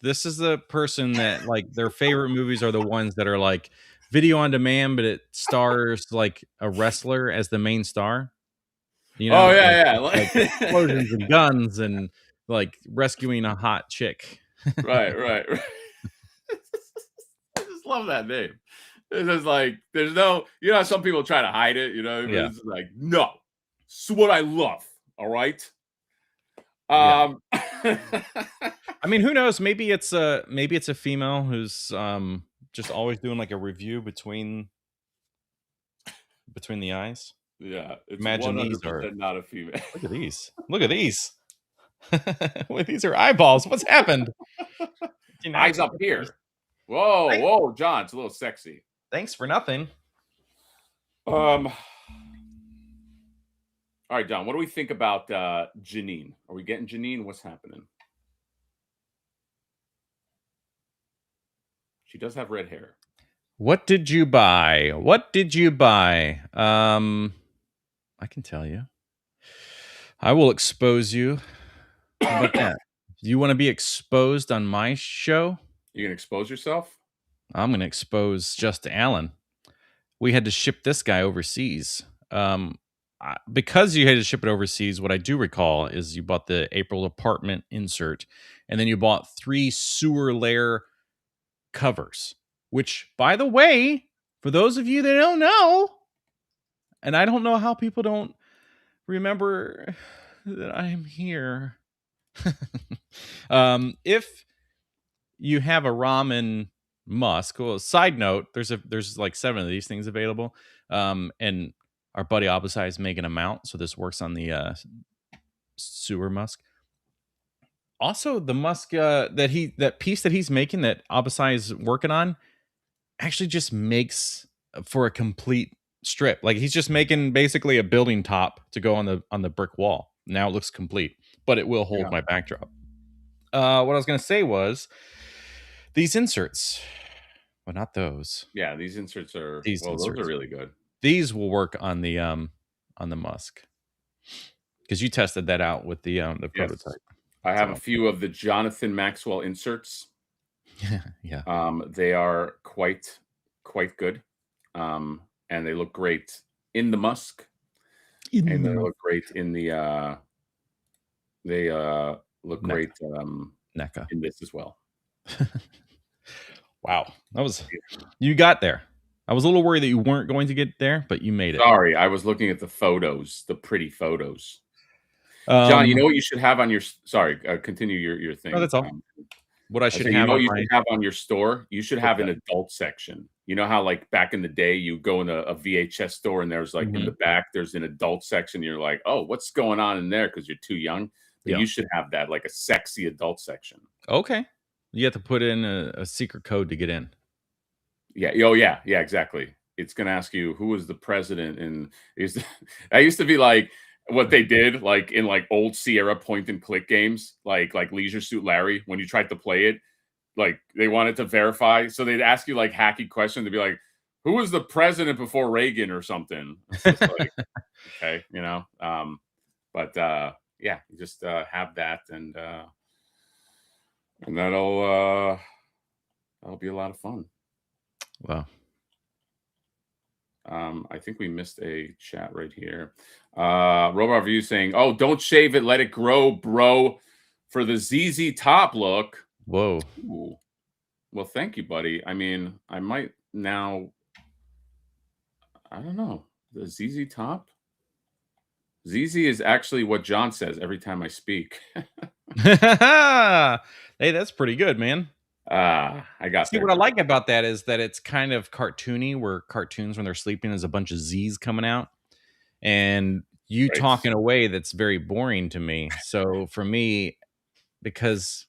this is the person that like their favorite movies are the ones that are like video on demand, but it stars like a wrestler as the main star. You know, like explosions and guns and like rescuing a hot chick.
Right. I just love that name. It's just like there's no, some people try to hide it,
Yeah.
It's like, no, it's what I love. All right. I
mean, who knows? Maybe it's a female who's just always doing like a review between the eyes.
Yeah, it's
imagine these are
not a female.
Look at these. Look at these. Well, these are eyeballs. What's happened?
Eyes up here. Whoa, John, it's a little sexy.
Thanks for nothing.
All right, John, what do we think about Janine? Are we getting Janine? What's happening? She does have red hair.
What did you buy? I can tell you. I will expose you. How about that? Do you want to be exposed on my show?
You can expose yourself?
I'm going to expose just Alan. We had to ship this guy overseas. Because you had to ship it overseas, what I do recall is you bought the April apartment insert, and then you bought 3 sewer layer covers, which, by the way, for those of you that don't know, and I don't know how people don't remember that I'm here. If you have a ramen musk, well, side note, there's like 7 of these things available, and our buddy Abasai is making a mount, so this works on the sewer musk. Also, the musk that piece that he's making that Abasai is working on actually just makes for a complete strip. Like he's just making basically a building top to go on the brick wall. Now it looks complete, but it will hold my backdrop. What I was going to say was these inserts, but not those.
Yeah, these inserts are those are really good.
These will work on the musk because you tested that out with the prototype.
I have a few of the Jonathan Maxwell inserts.
Yeah.
They are quite good. And they look great in the musk. They look great in the look great
NECA
in this as well.
Wow. You got there. I was a little worried that you weren't going to get there, but you made it.
Sorry, I was looking at the photos, the pretty photos. John, you know what you should have on your continue your thing.
No, that's all. What I should have,
you should have on your store. You should have an adult section. You know how like back in the day you go in a VHS store and there's like in the back there's an adult section. You're like, oh, what's going on in there because you're too young. But you should have that like a sexy adult section.
Okay, you have to put in a secret code to get in.
Yeah. Oh yeah. Yeah. Exactly. It's gonna ask you who was the president, and that used to be like what they did like in like old Sierra point and click games, like Leisure Suit Larry. When you tried to play it, like they wanted to verify, so they'd ask you like hacky questions to be like, "Who was the president before Reagan?" or something. Like, okay, but yeah, you just have that, and that'll be a lot of fun.
Wow.
I think we missed a chat right here. Robot Review saying, "Oh, don't shave it, let it grow, bro, for the ZZ Top look."
Whoa.
Ooh. Well, thank you, buddy. I mean, I might now. I don't know, the ZZ Top. ZZ is actually what John says every time I speak.
Hey, that's pretty good, man.
I got
See,
there.
what I like about that is that it's kind of cartoony, where cartoons, when they're sleeping, there's a bunch of Z's coming out, and you
Right.
talk in a way that's very boring to me. So for me, because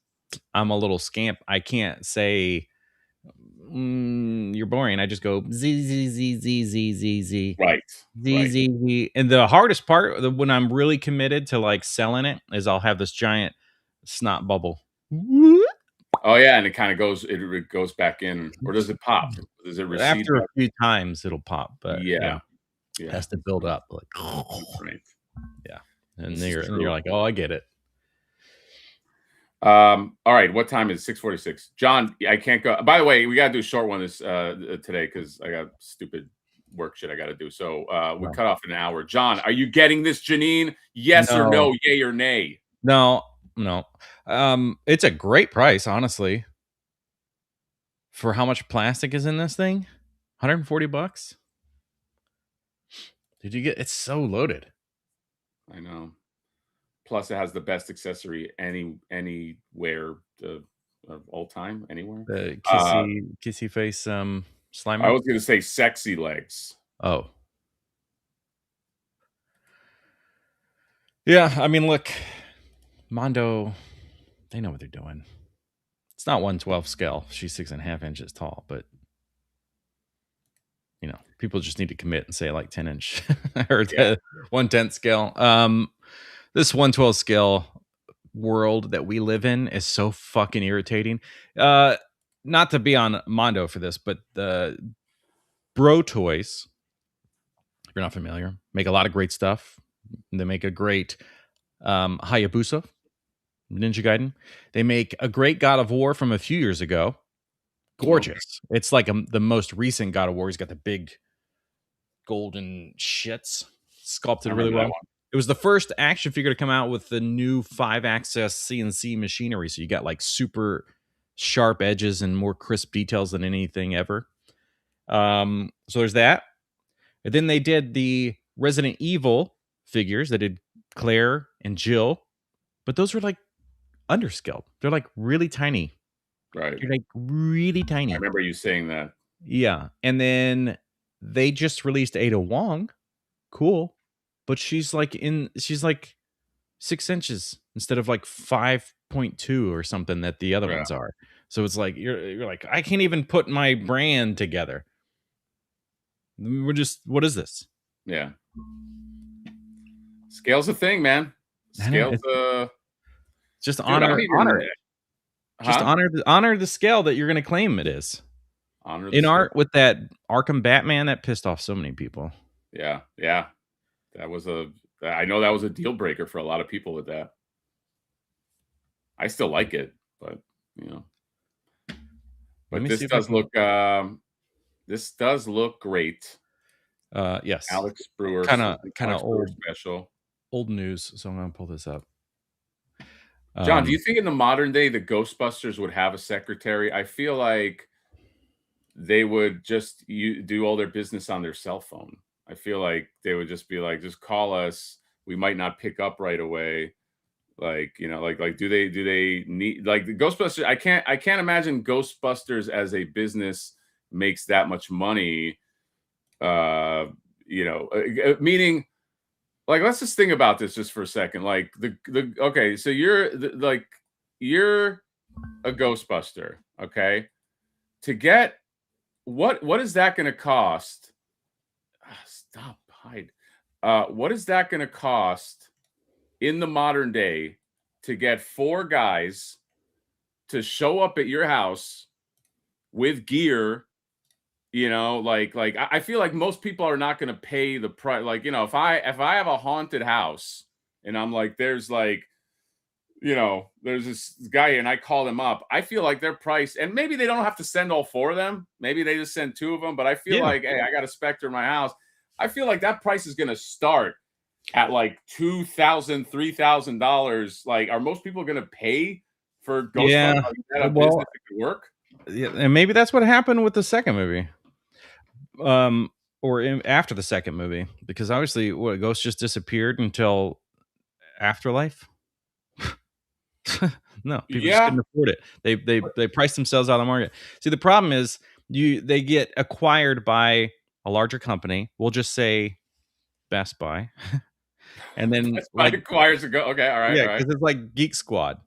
I'm a little scamp, I can't say you're boring. I just go Z Z Z Z Z Z Z
Right.
Z
Right.
Z Z. And the hardest part, when I'm really committed to like selling it, is I'll have this giant snot bubble.
Oh yeah, and it kind of goes. It goes back in, or does it pop? Does it recede?
After a
back?
few times, it'll pop, but yeah,
Yeah.
it has to build up. Like,
Right.
yeah, and
This
then
is
you're
true.
like, oh, I get it.
All right, what time is it? 6:46. John, I can't go. By the way, we gotta do a short one this today because I got stupid work shit I gotta do. So we cut off in an hour. John, are you getting this, Janine? Yes or no? Yay or nay?
No. It's a great price, honestly, for how much plastic is in this thing. $140. Did you get? It's so loaded.
I know. Plus, it has the best accessory anywhere of all time, anywhere.
The kissy face Slimer.
I was gonna say sexy legs.
Oh. Yeah, I mean, look, Mondo, they know what they're doing. It's not 1/12 scale. She's 6.5 inches tall, but you know, people just need to commit and say like 10-inch or
Yeah.
1/10 scale. This 1/12 scale world that we live in is so fucking irritating. Not to be on Mondo for this, but the Bro Toys, if you're not familiar, make a lot of great stuff. They make a great Hayabusa, Ninja Gaiden. They make a great God of War from a few years ago. Gorgeous. It's like the most recent God of War. He's got the big golden shits sculpted really well. It was the first action figure to come out with the new 5-axis CNC machinery. So you got like super sharp edges and more crisp details than anything ever. So there's that. And then they did the Resident Evil figures. They did Claire and Jill, but those were like underscaled. They're like really tiny.
Right.
They're like really tiny.
I remember you saying that.
Yeah. And then they just released Ada Wong. Cool. But she's like 6 inches instead of like 5.2 or something that the other ones are. So it's like you're like, I can't even put my brand together. What is this?
Yeah. Scale's a thing, man. Scale's
just honor it. Just honor the scale that you're going to claim it is.
Honor
in art with that Arkham Batman that pissed off so many people.
Yeah. That was I know that was a deal breaker for a lot of people with that. I still like it, but you know. But this does look great.
Yes.
Alex Brewer,
kind of old
special.
Old news, so I'm going to pull this up.
John, do you think in the modern day the Ghostbusters would have a secretary? I feel like they would just do all their business on their cell phone. I feel like they would just be like, just call us. We might not pick up right away. Like, you know, like do they need like the Ghostbusters? I can't imagine Ghostbusters as a business makes that much money. You know, meaning like, let's just think about this just for a second. Like okay, so you're a Ghostbuster, okay? To get what is that going to cost? Stop, hide. What is that going to cost in the modern day to get 4 guys to show up at your house with gear? You know, like I feel like most people are not going to pay the price. Like, you know, if I have a haunted house and I'm like, there's like, there's this guy and I called him up. I feel like their price, and maybe they don't have to send all 4 of them. Maybe they just send 2 of them. But I feel like, hey, I got a Spectre in my house. I feel like that price is going to start at like $2,000, $3,000. Like, are most people going to pay for Ghostbusters?
Yeah,
Business that could work?
Yeah, and maybe that's what happened with the second movie. After the second movie, because obviously Ghost just disappeared until Afterlife. No, people just couldn't afford it. They priced themselves out of the market. See, the problem is they get acquired by a larger company. We'll just say Best Buy. And then
Best Buy acquires okay, all right.
Yeah, because it's like Geek Squad.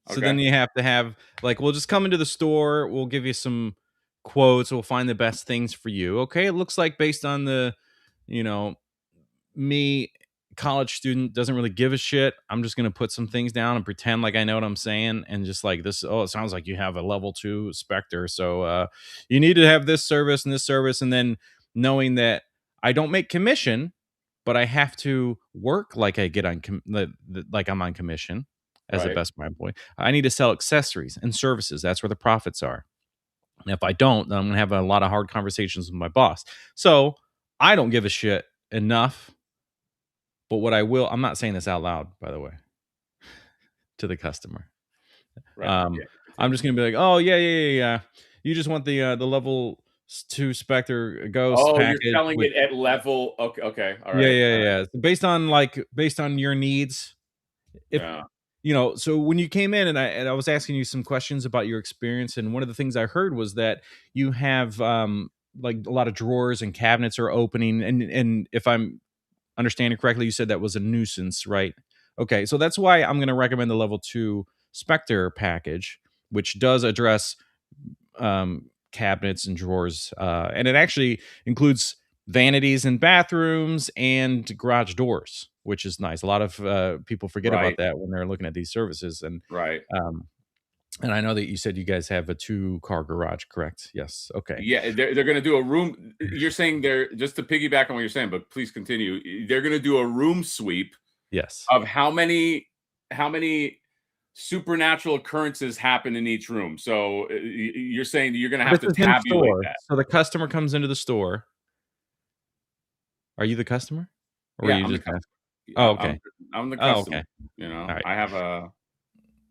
So then you have to have, like, we'll just come into the store, we'll give you some quotes, we'll find the best things for you. Okay, it looks like based on the, me, college student, doesn't really give a shit. I'm just going to put some things down and pretend like I know what I'm saying. And just like this, it sounds like you have a level 2 Spectre. So you need to have this service and this service. And then knowing that I don't make commission, but I have to work like I get on, like I'm on commission as a Best Buy employee. I need to sell accessories and services. That's where the profits are. And if I don't, then I'm going to have a lot of hard conversations with my boss. So I don't give a shit enough. But what I will, I'm not saying this out loud, by the way, to the customer. I'm just going to be like, oh, yeah. You just want the level 2 Spectre Ghost package.
You're selling it at level. Okay. All right.
Yeah. Based on your needs. So when you came in and I was asking you some questions about your experience, and one of the things I heard was that you have like a lot of drawers and cabinets are opening, and if I'm understanding correctly, you said that was a nuisance, right? Okay, so that's why I'm going to recommend the level 2 Spectre package, which does address cabinets and drawers, and it actually includes vanities in bathrooms and garage doors, which is nice. A lot of people forget about that when they're looking at these services. And and I know that you said you guys have a 2-car garage, correct? Yes. Okay.
Yeah, they're going to do a room. You're saying they're, just to piggyback on what you're saying, but please continue. They're going to do a room sweep.
Yes.
Of how many supernatural occurrences happen in each room. So you're saying that you're going to have to tabulate that.
So the customer comes into the store. Are you the customer? Or are you just okay.
I'm the customer.
Okay.
Right. I have a.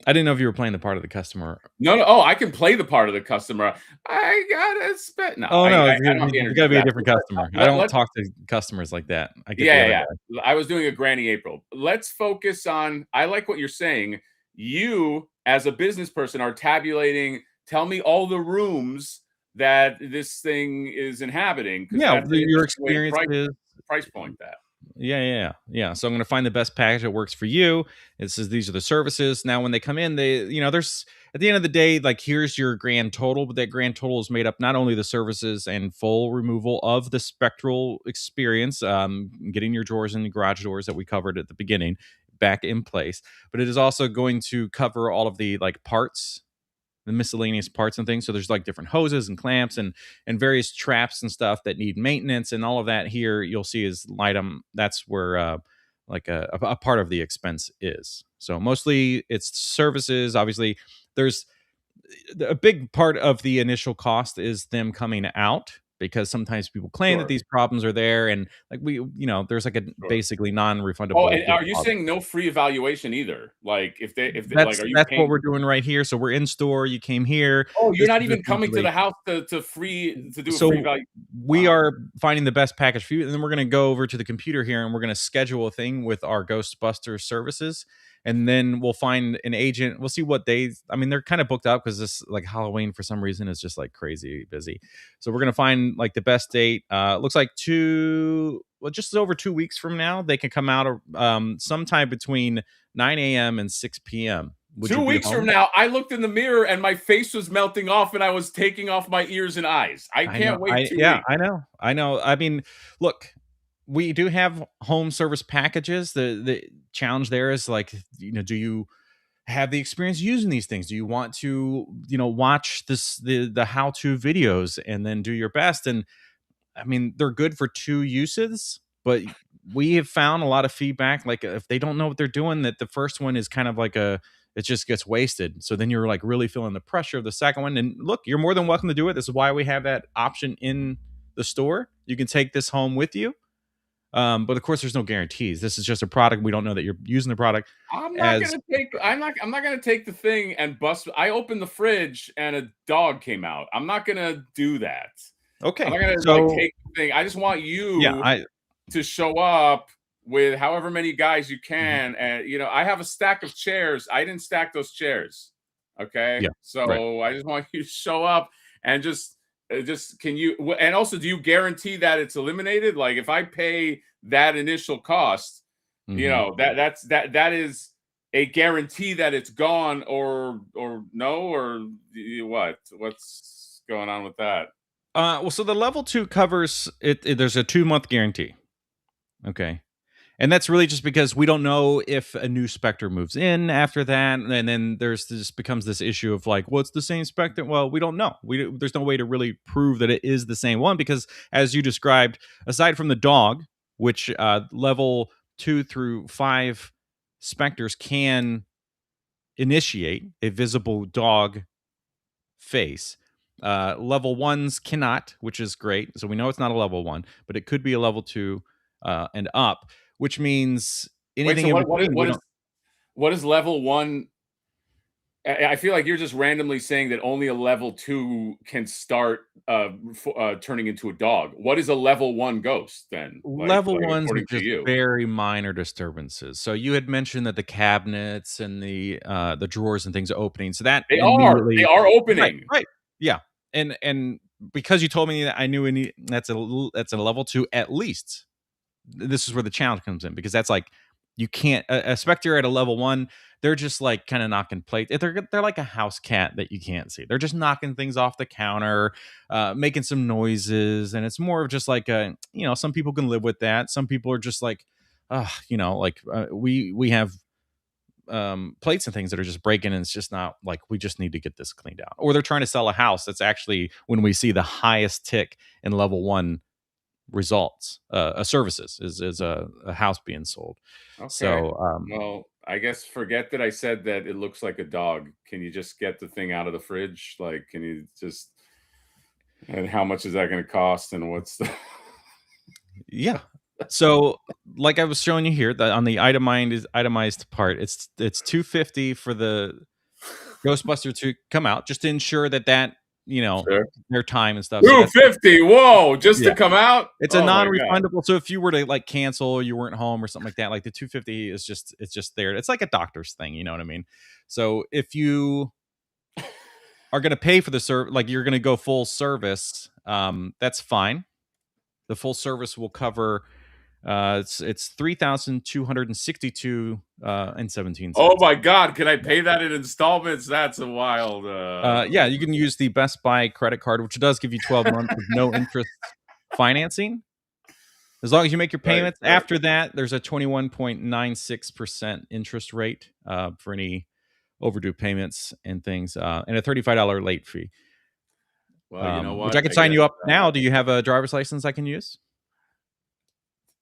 I didn't know if you were playing the part of the customer.
No. Oh, I can play the part of the customer. I gotta spend. No.
Oh no, you gotta be a different customer. I don't talk to customers like that. I get
I was doing a Granny April. Let's focus on. I like what you're saying. You, as a business person, are tabulating. Tell me all the rooms that this thing is inhabiting.
Yeah, your experience is
price point that.
Yeah. So I'm going to find the best package that works for you. It says these are the services. Now, when they come in, there's at the end of the day, like, here's your grand total, but that grand total is made up not only the services and full removal of the spectral experience, getting your drawers and garage doors that we covered at the beginning back in place, but it is also going to cover all of the like parts, the miscellaneous parts and things. So there's like different hoses and clamps and various traps and stuff that need maintenance, and all of that here you'll see is item. That's where like a part of the expense is. So mostly it's services. Obviously, there's a big part of the initial cost is them coming out, because sometimes people claim that these problems are there, and like there's like a basically non-refundable.
Oh, and are you saying no free evaluation either? Like if they
that's what we're doing right here. So we're in store. You came here.
Oh, you're not even coming to the house to do a free evaluation.
We are finding the best package for you, and then we're going to go over to the computer here, and we're going to schedule a thing with our Ghostbusters services. And then we'll find an agent. We'll see what days. I mean, they're kind of booked up because this, like, Halloween for some reason is just like crazy busy. So we're gonna find like the best date. Looks like just over 2 weeks from now, they can come out sometime between 9 a.m. and 6 p.m.
2 weeks from now, I looked in the mirror and my face was melting off, and I was taking off my ears and eyes. I can't wait.
Yeah, I know. I mean, look. We do have home service packages. The challenge there is, like, do you have the experience using these things? Do you want to, watch the how-to videos and then do your best? And I mean, they're good for 2 uses, but we have found a lot of feedback, like, if they don't know what they're doing, that the first one is kind of like it just gets wasted. So then you're like really feeling the pressure of the second one. And look, you're more than welcome to do it. This is why we have that option in the store. You can take this home with you. But of course, there's no guarantees. This is just a product. We don't know that you're using the product.
I'm not gonna take the thing and bust. I opened the fridge and a dog came out. I'm not gonna do that.
Okay.
I'm not gonna take the thing. I just want you to show up with however many guys you can. And I have a stack of chairs. I didn't stack those chairs. Okay.
Yeah.
So I just want you to show up and just can you, and also, do you guarantee that it's eliminated? Like if I pay that initial cost, that is a guarantee that it's gone or no, or what's going on with that?
Well, so the level 2 covers it. There's a 2-month guarantee. Okay. And that's really just because we don't know if a new Spectre moves in after that. And then becomes this issue of like, well, it's the same Spectre. Well, we don't know. There's no way to really prove that it is the same one because, as you described, aside from the dog, which level 2 through 5 Spectres can initiate a visible dog face. Level 1s cannot, which is great. So we know it's not a level 1, but it could be a level 2 and up. Which means anything.
What is level 1? I feel like you're just randomly saying that only a level 2 can start turning into a dog. What is a level 1 ghost then?
Level 1s are just very minor disturbances. So you had mentioned that the cabinets and the drawers and things are opening. So that
they are opening.
Right. Yeah. And because you told me that, I knew that's a level 2 at least. This is where the challenge comes in, because that's like, you can't a Spectre at a level 1, they're just like kind of knocking plates. They're like a house cat that you can't see. They're just knocking things off the counter, making some noises, and it's more of just like some people can live with that. Some people are just like, we have plates and things that are just breaking, and it's just not like, we just need to get this cleaned out. Or they're trying to sell a house. That's actually when we see the highest tick in level 1 results services is a house being sold.
Okay.
So
well, I guess forget that I said that it looks like a dog. Can you just get the thing out of the fridge? Like, can you just, and how much is that going to cost, and what's the
yeah. So like I was showing you here, that on the itemized part, it's $250 for the Ghostbuster to come out, just to ensure that sure, their time and stuff.
$250. Whoa, just to come out.
It's a non-refundable. So if you were to like cancel, or you weren't home or something like that, like the $250 is just there. It's like a doctor's thing, you know what I mean? So if you are going to pay for the service, like you're going to go full service, that's fine. The full service will cover it's $3,262 and 17 cents.
Oh my God, can I pay that in installments? That's a wild.
Yeah, you can use the Best Buy credit card, which does give you 12 months of no interest financing, as long as you make your payments. Right. After that, there's a 21.96% interest rate for any overdue payments and things, and a $35 late fee.
Well, you know what?
Which I can sign you up now. Do you have a driver's license I can use?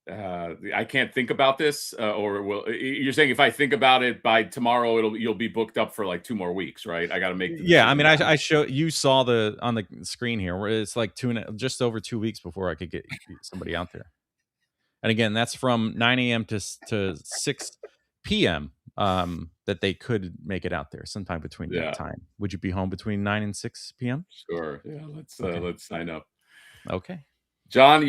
I can't think about this, or you're saying if I think about it by tomorrow, you'll be booked up for like 2 more weeks, right? I got to make.
Yeah, I mean, I you saw on the screen here where it's like just over 2 weeks before I could get somebody out there. And again, that's from 9 a.m. to 6 p.m. That they could make it out there sometime between that time. Would you be home between 9 and 6 p.m.?
Sure. Yeah, let's sign up.
Okay,
John,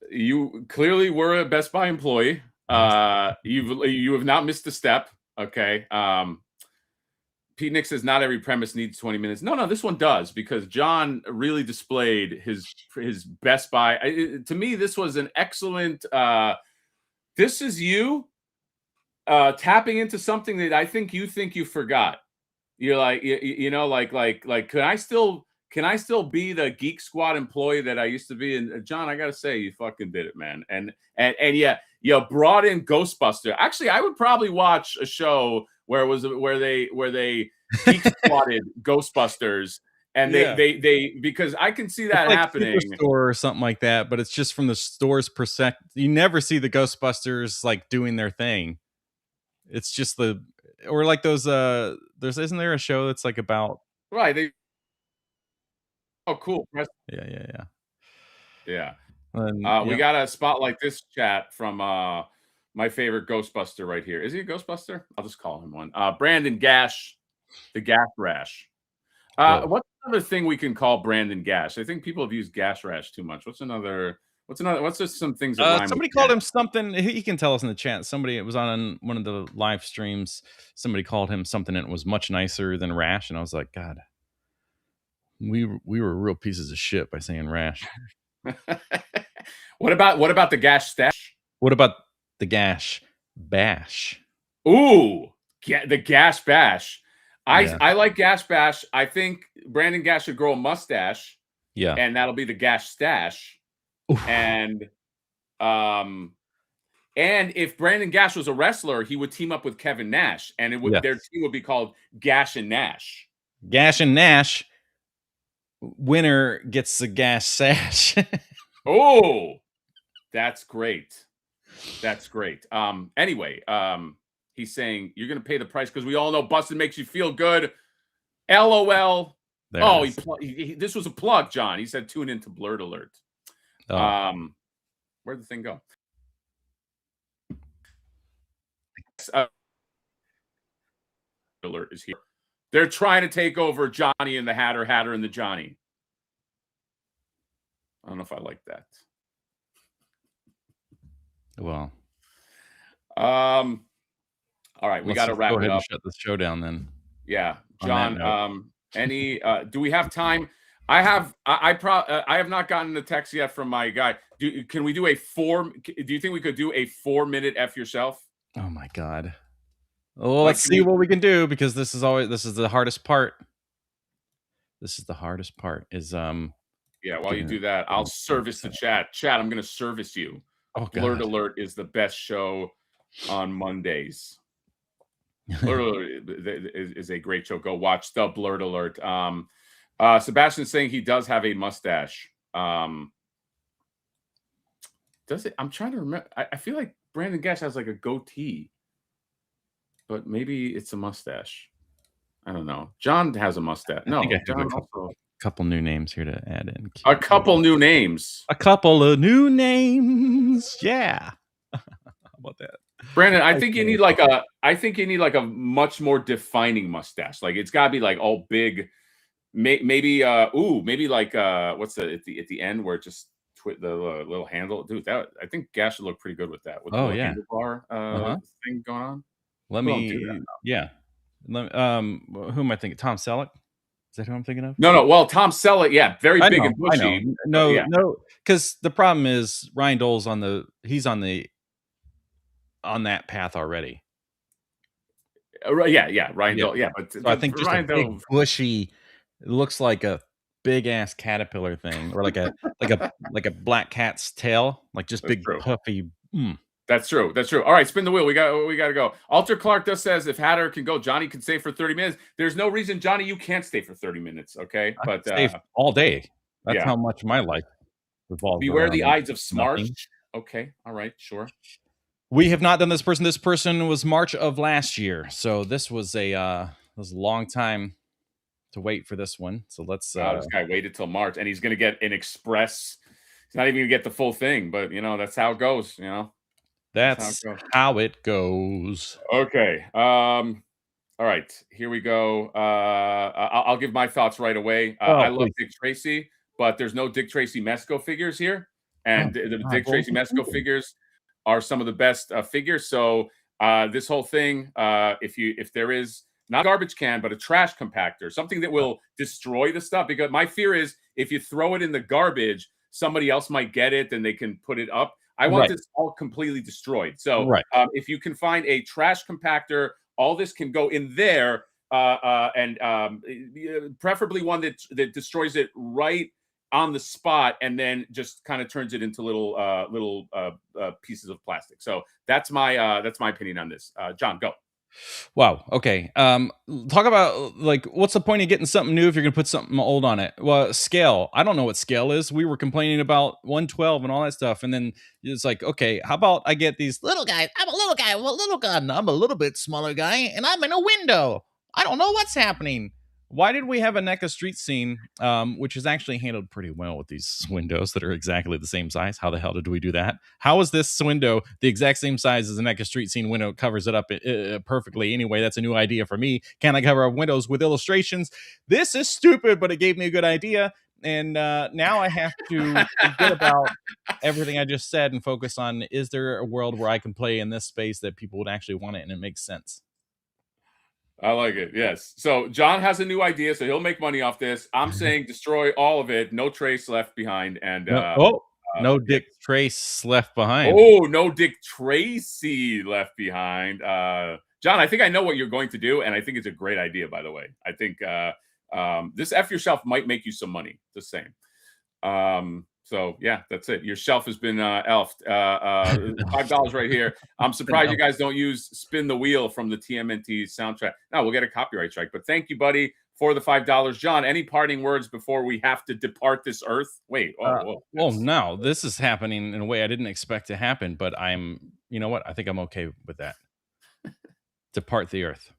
you clearly were a Best Buy employee. You have not missed a step. Okay. Pete Nick says not every premise needs 20 minutes. No, this one does, because John really displayed his Best Buy. To me, this was an excellent. This is you tapping into something that I think you forgot. You're like, like, can I still be the Geek Squad employee that I used to be? And John, I gotta say, you fucking did it, man. And yeah, you brought in Ghostbuster. Actually, I would probably watch a show where they Geek Squadded Ghostbusters, and they because I can see that
like
happening.
Superstore or something like that, but it's just from the store's perspective. You never see the Ghostbusters like doing their thing. It's just or like those there's isn't there a show that's like about
Right. Oh, cool.
yeah.
Yeah. We
Yeah.
got to spotlight this chat from my favorite Ghostbuster right here. Is he a Ghostbuster? I'll just call him one. Brandon Gash, the Gash Rash. What's another thing we can call Brandon Gash? I think people have used Gash Rash too much. What's just some things that rhyme
Somebody
with
called
Gash?
him something. He can tell us in the chat. Somebody, it was on one of the live streams. Somebody called him something that was much nicer than Rash, and I was like, God, we were real pieces of shit by saying Rash.
What about the Gash Stash?
What about the Gash Bash?
Ooh, the Gash Bash.
Yeah.
I like Gash Bash. I think Brandon Gash should grow a mustache.
Yeah.
And that'll be the Gash Stash.
Oof.
And if Brandon Gash was a wrestler, he would team up with Kevin Nash, and their team would be called Gash and Nash.
Gash and Nash. Winner gets the Gash Sash.
Oh, that's great. That's great. Anyway, he's saying you're gonna pay the price because we all know busting makes you feel good. LOL. This was a plug, John. He said tune into Blurred Alert. Where'd the thing go? Alert is here. They're trying to take over Johnny and the Hatter, Hatter and the Johnny. I don't know if I like that.
Well.
All right, we got to wrap it up.
Shut this show down then.
Yeah, John. Do we have time? I have not gotten the text yet from my guy. Do you think we could do a 4-minute F yourself?
Oh my God. Well, let's see what we can do, because this is the hardest part. This is the hardest part is
yeah, while you do that, I'll service the chat. Chat, I'm gonna service you.
Oh,
Blurred Alert is the best show on Mondays. Blurred Alert is a great show. Go watch the Blurred Alert. Sebastian's saying he does have a mustache. Does it? I'm trying to remember. I feel like Brandon Gash has like a goatee, but maybe it's a mustache. I don't know. John has a mustache. No, John also.
Couple new names here to add in.
A couple new names.
A couple of new names. Yeah. How about that?
Brandon, I think you need like a much more defining mustache. Like it's gotta be like all big. Maybe like what's at the end where it just the little handle. Dude, I think Gash would look pretty good with that. With the handlebar thing going on.
Who am I thinking? Tom Selleck? Is that who I'm thinking of?
No. Well, Tom Selleck, yeah, very big and bushy.
No, because the problem is Ryan Dole's on that path already.
Yeah, Ryan Dole. Yeah, but
so I think just Ryan a big bushy. It looks like a big ass caterpillar thing, or like a black cat's tail, like just big puffy.
That's true. All right, spin the wheel. We got to go. Alter Clark just says if Hatter can go, Johnny can stay for 30 minutes. There's no reason, Johnny, you can't stay for 30 minutes. Okay,
but stay all day. That's how much my life revolves.
Beware the Ides of Smarch. Okay, all right, sure.
We have not done this person. This person was March of last year, so this was a long time to wait for this one. So let's.
This guy waited till March, and he's going to get an express. He's not even going to get the full thing, but that's how it goes.
That's how it goes.
Okay. All right. Here we go. I'll give my thoughts right away. I love Dick Tracy, but there's no Dick Tracy Mesco figures here, and the Dick Tracy Mesco figures are some of the best figures. So this whole thing, if there is not a garbage can, but a trash compactor, something that will destroy the stuff, because my fear is if you throw it in the garbage, somebody else might get it and they can put it up. I want this all completely destroyed. So if you can find a trash compactor, all this can go in there, and preferably one that destroys it right on the spot, and then just kind of turns it into little pieces of plastic. So that's my opinion on this. John, go.
Wow. Okay. Talk about like what's the point of getting something new if you're gonna put something old on it? Well, scale. I don't know what scale is. We were complaining about 112 and all that stuff, and then it's like, okay, how about I get these little guys? I'm a little guy, well, little guy, and I'm a little bit smaller guy, and I'm in a window. I don't know what's happening. Why did we have a NECA street scene, which is actually handled pretty well with these windows that are exactly the same size? How the hell did we do that? How is this window the exact same size as a NECA street scene window? It covers it up perfectly. Anyway, that's a new idea for me. Can I cover up windows with illustrations? This is stupid, but it gave me a good idea. And now I have to forget about everything I just said and focus on, is there a world where I can play in this space that people would actually want it and it makes sense?
I like it. Yes. So John has a new idea, so he'll make money off this. I'm saying destroy all of it, no trace left behind, and
No, oh, no
yeah.
Dick Trace left behind.
Oh, no Dick Tracy left behind. John, I think I know what you're going to do, and I think it's a great idea. By the way, I think this F yourself might make you some money. Just saying. So yeah, that's it. Your shelf has been elfed. $5 right here. I'm surprised you guys don't use "Spin the Wheel" from the TMNT soundtrack. No, we'll get a copyright strike. But thank you, buddy, for the $5. John, any parting words before we have to depart this earth? Wait.
Well, no, this is happening in a way I didn't expect to happen, but you know what? I think I'm okay with that. Depart the earth.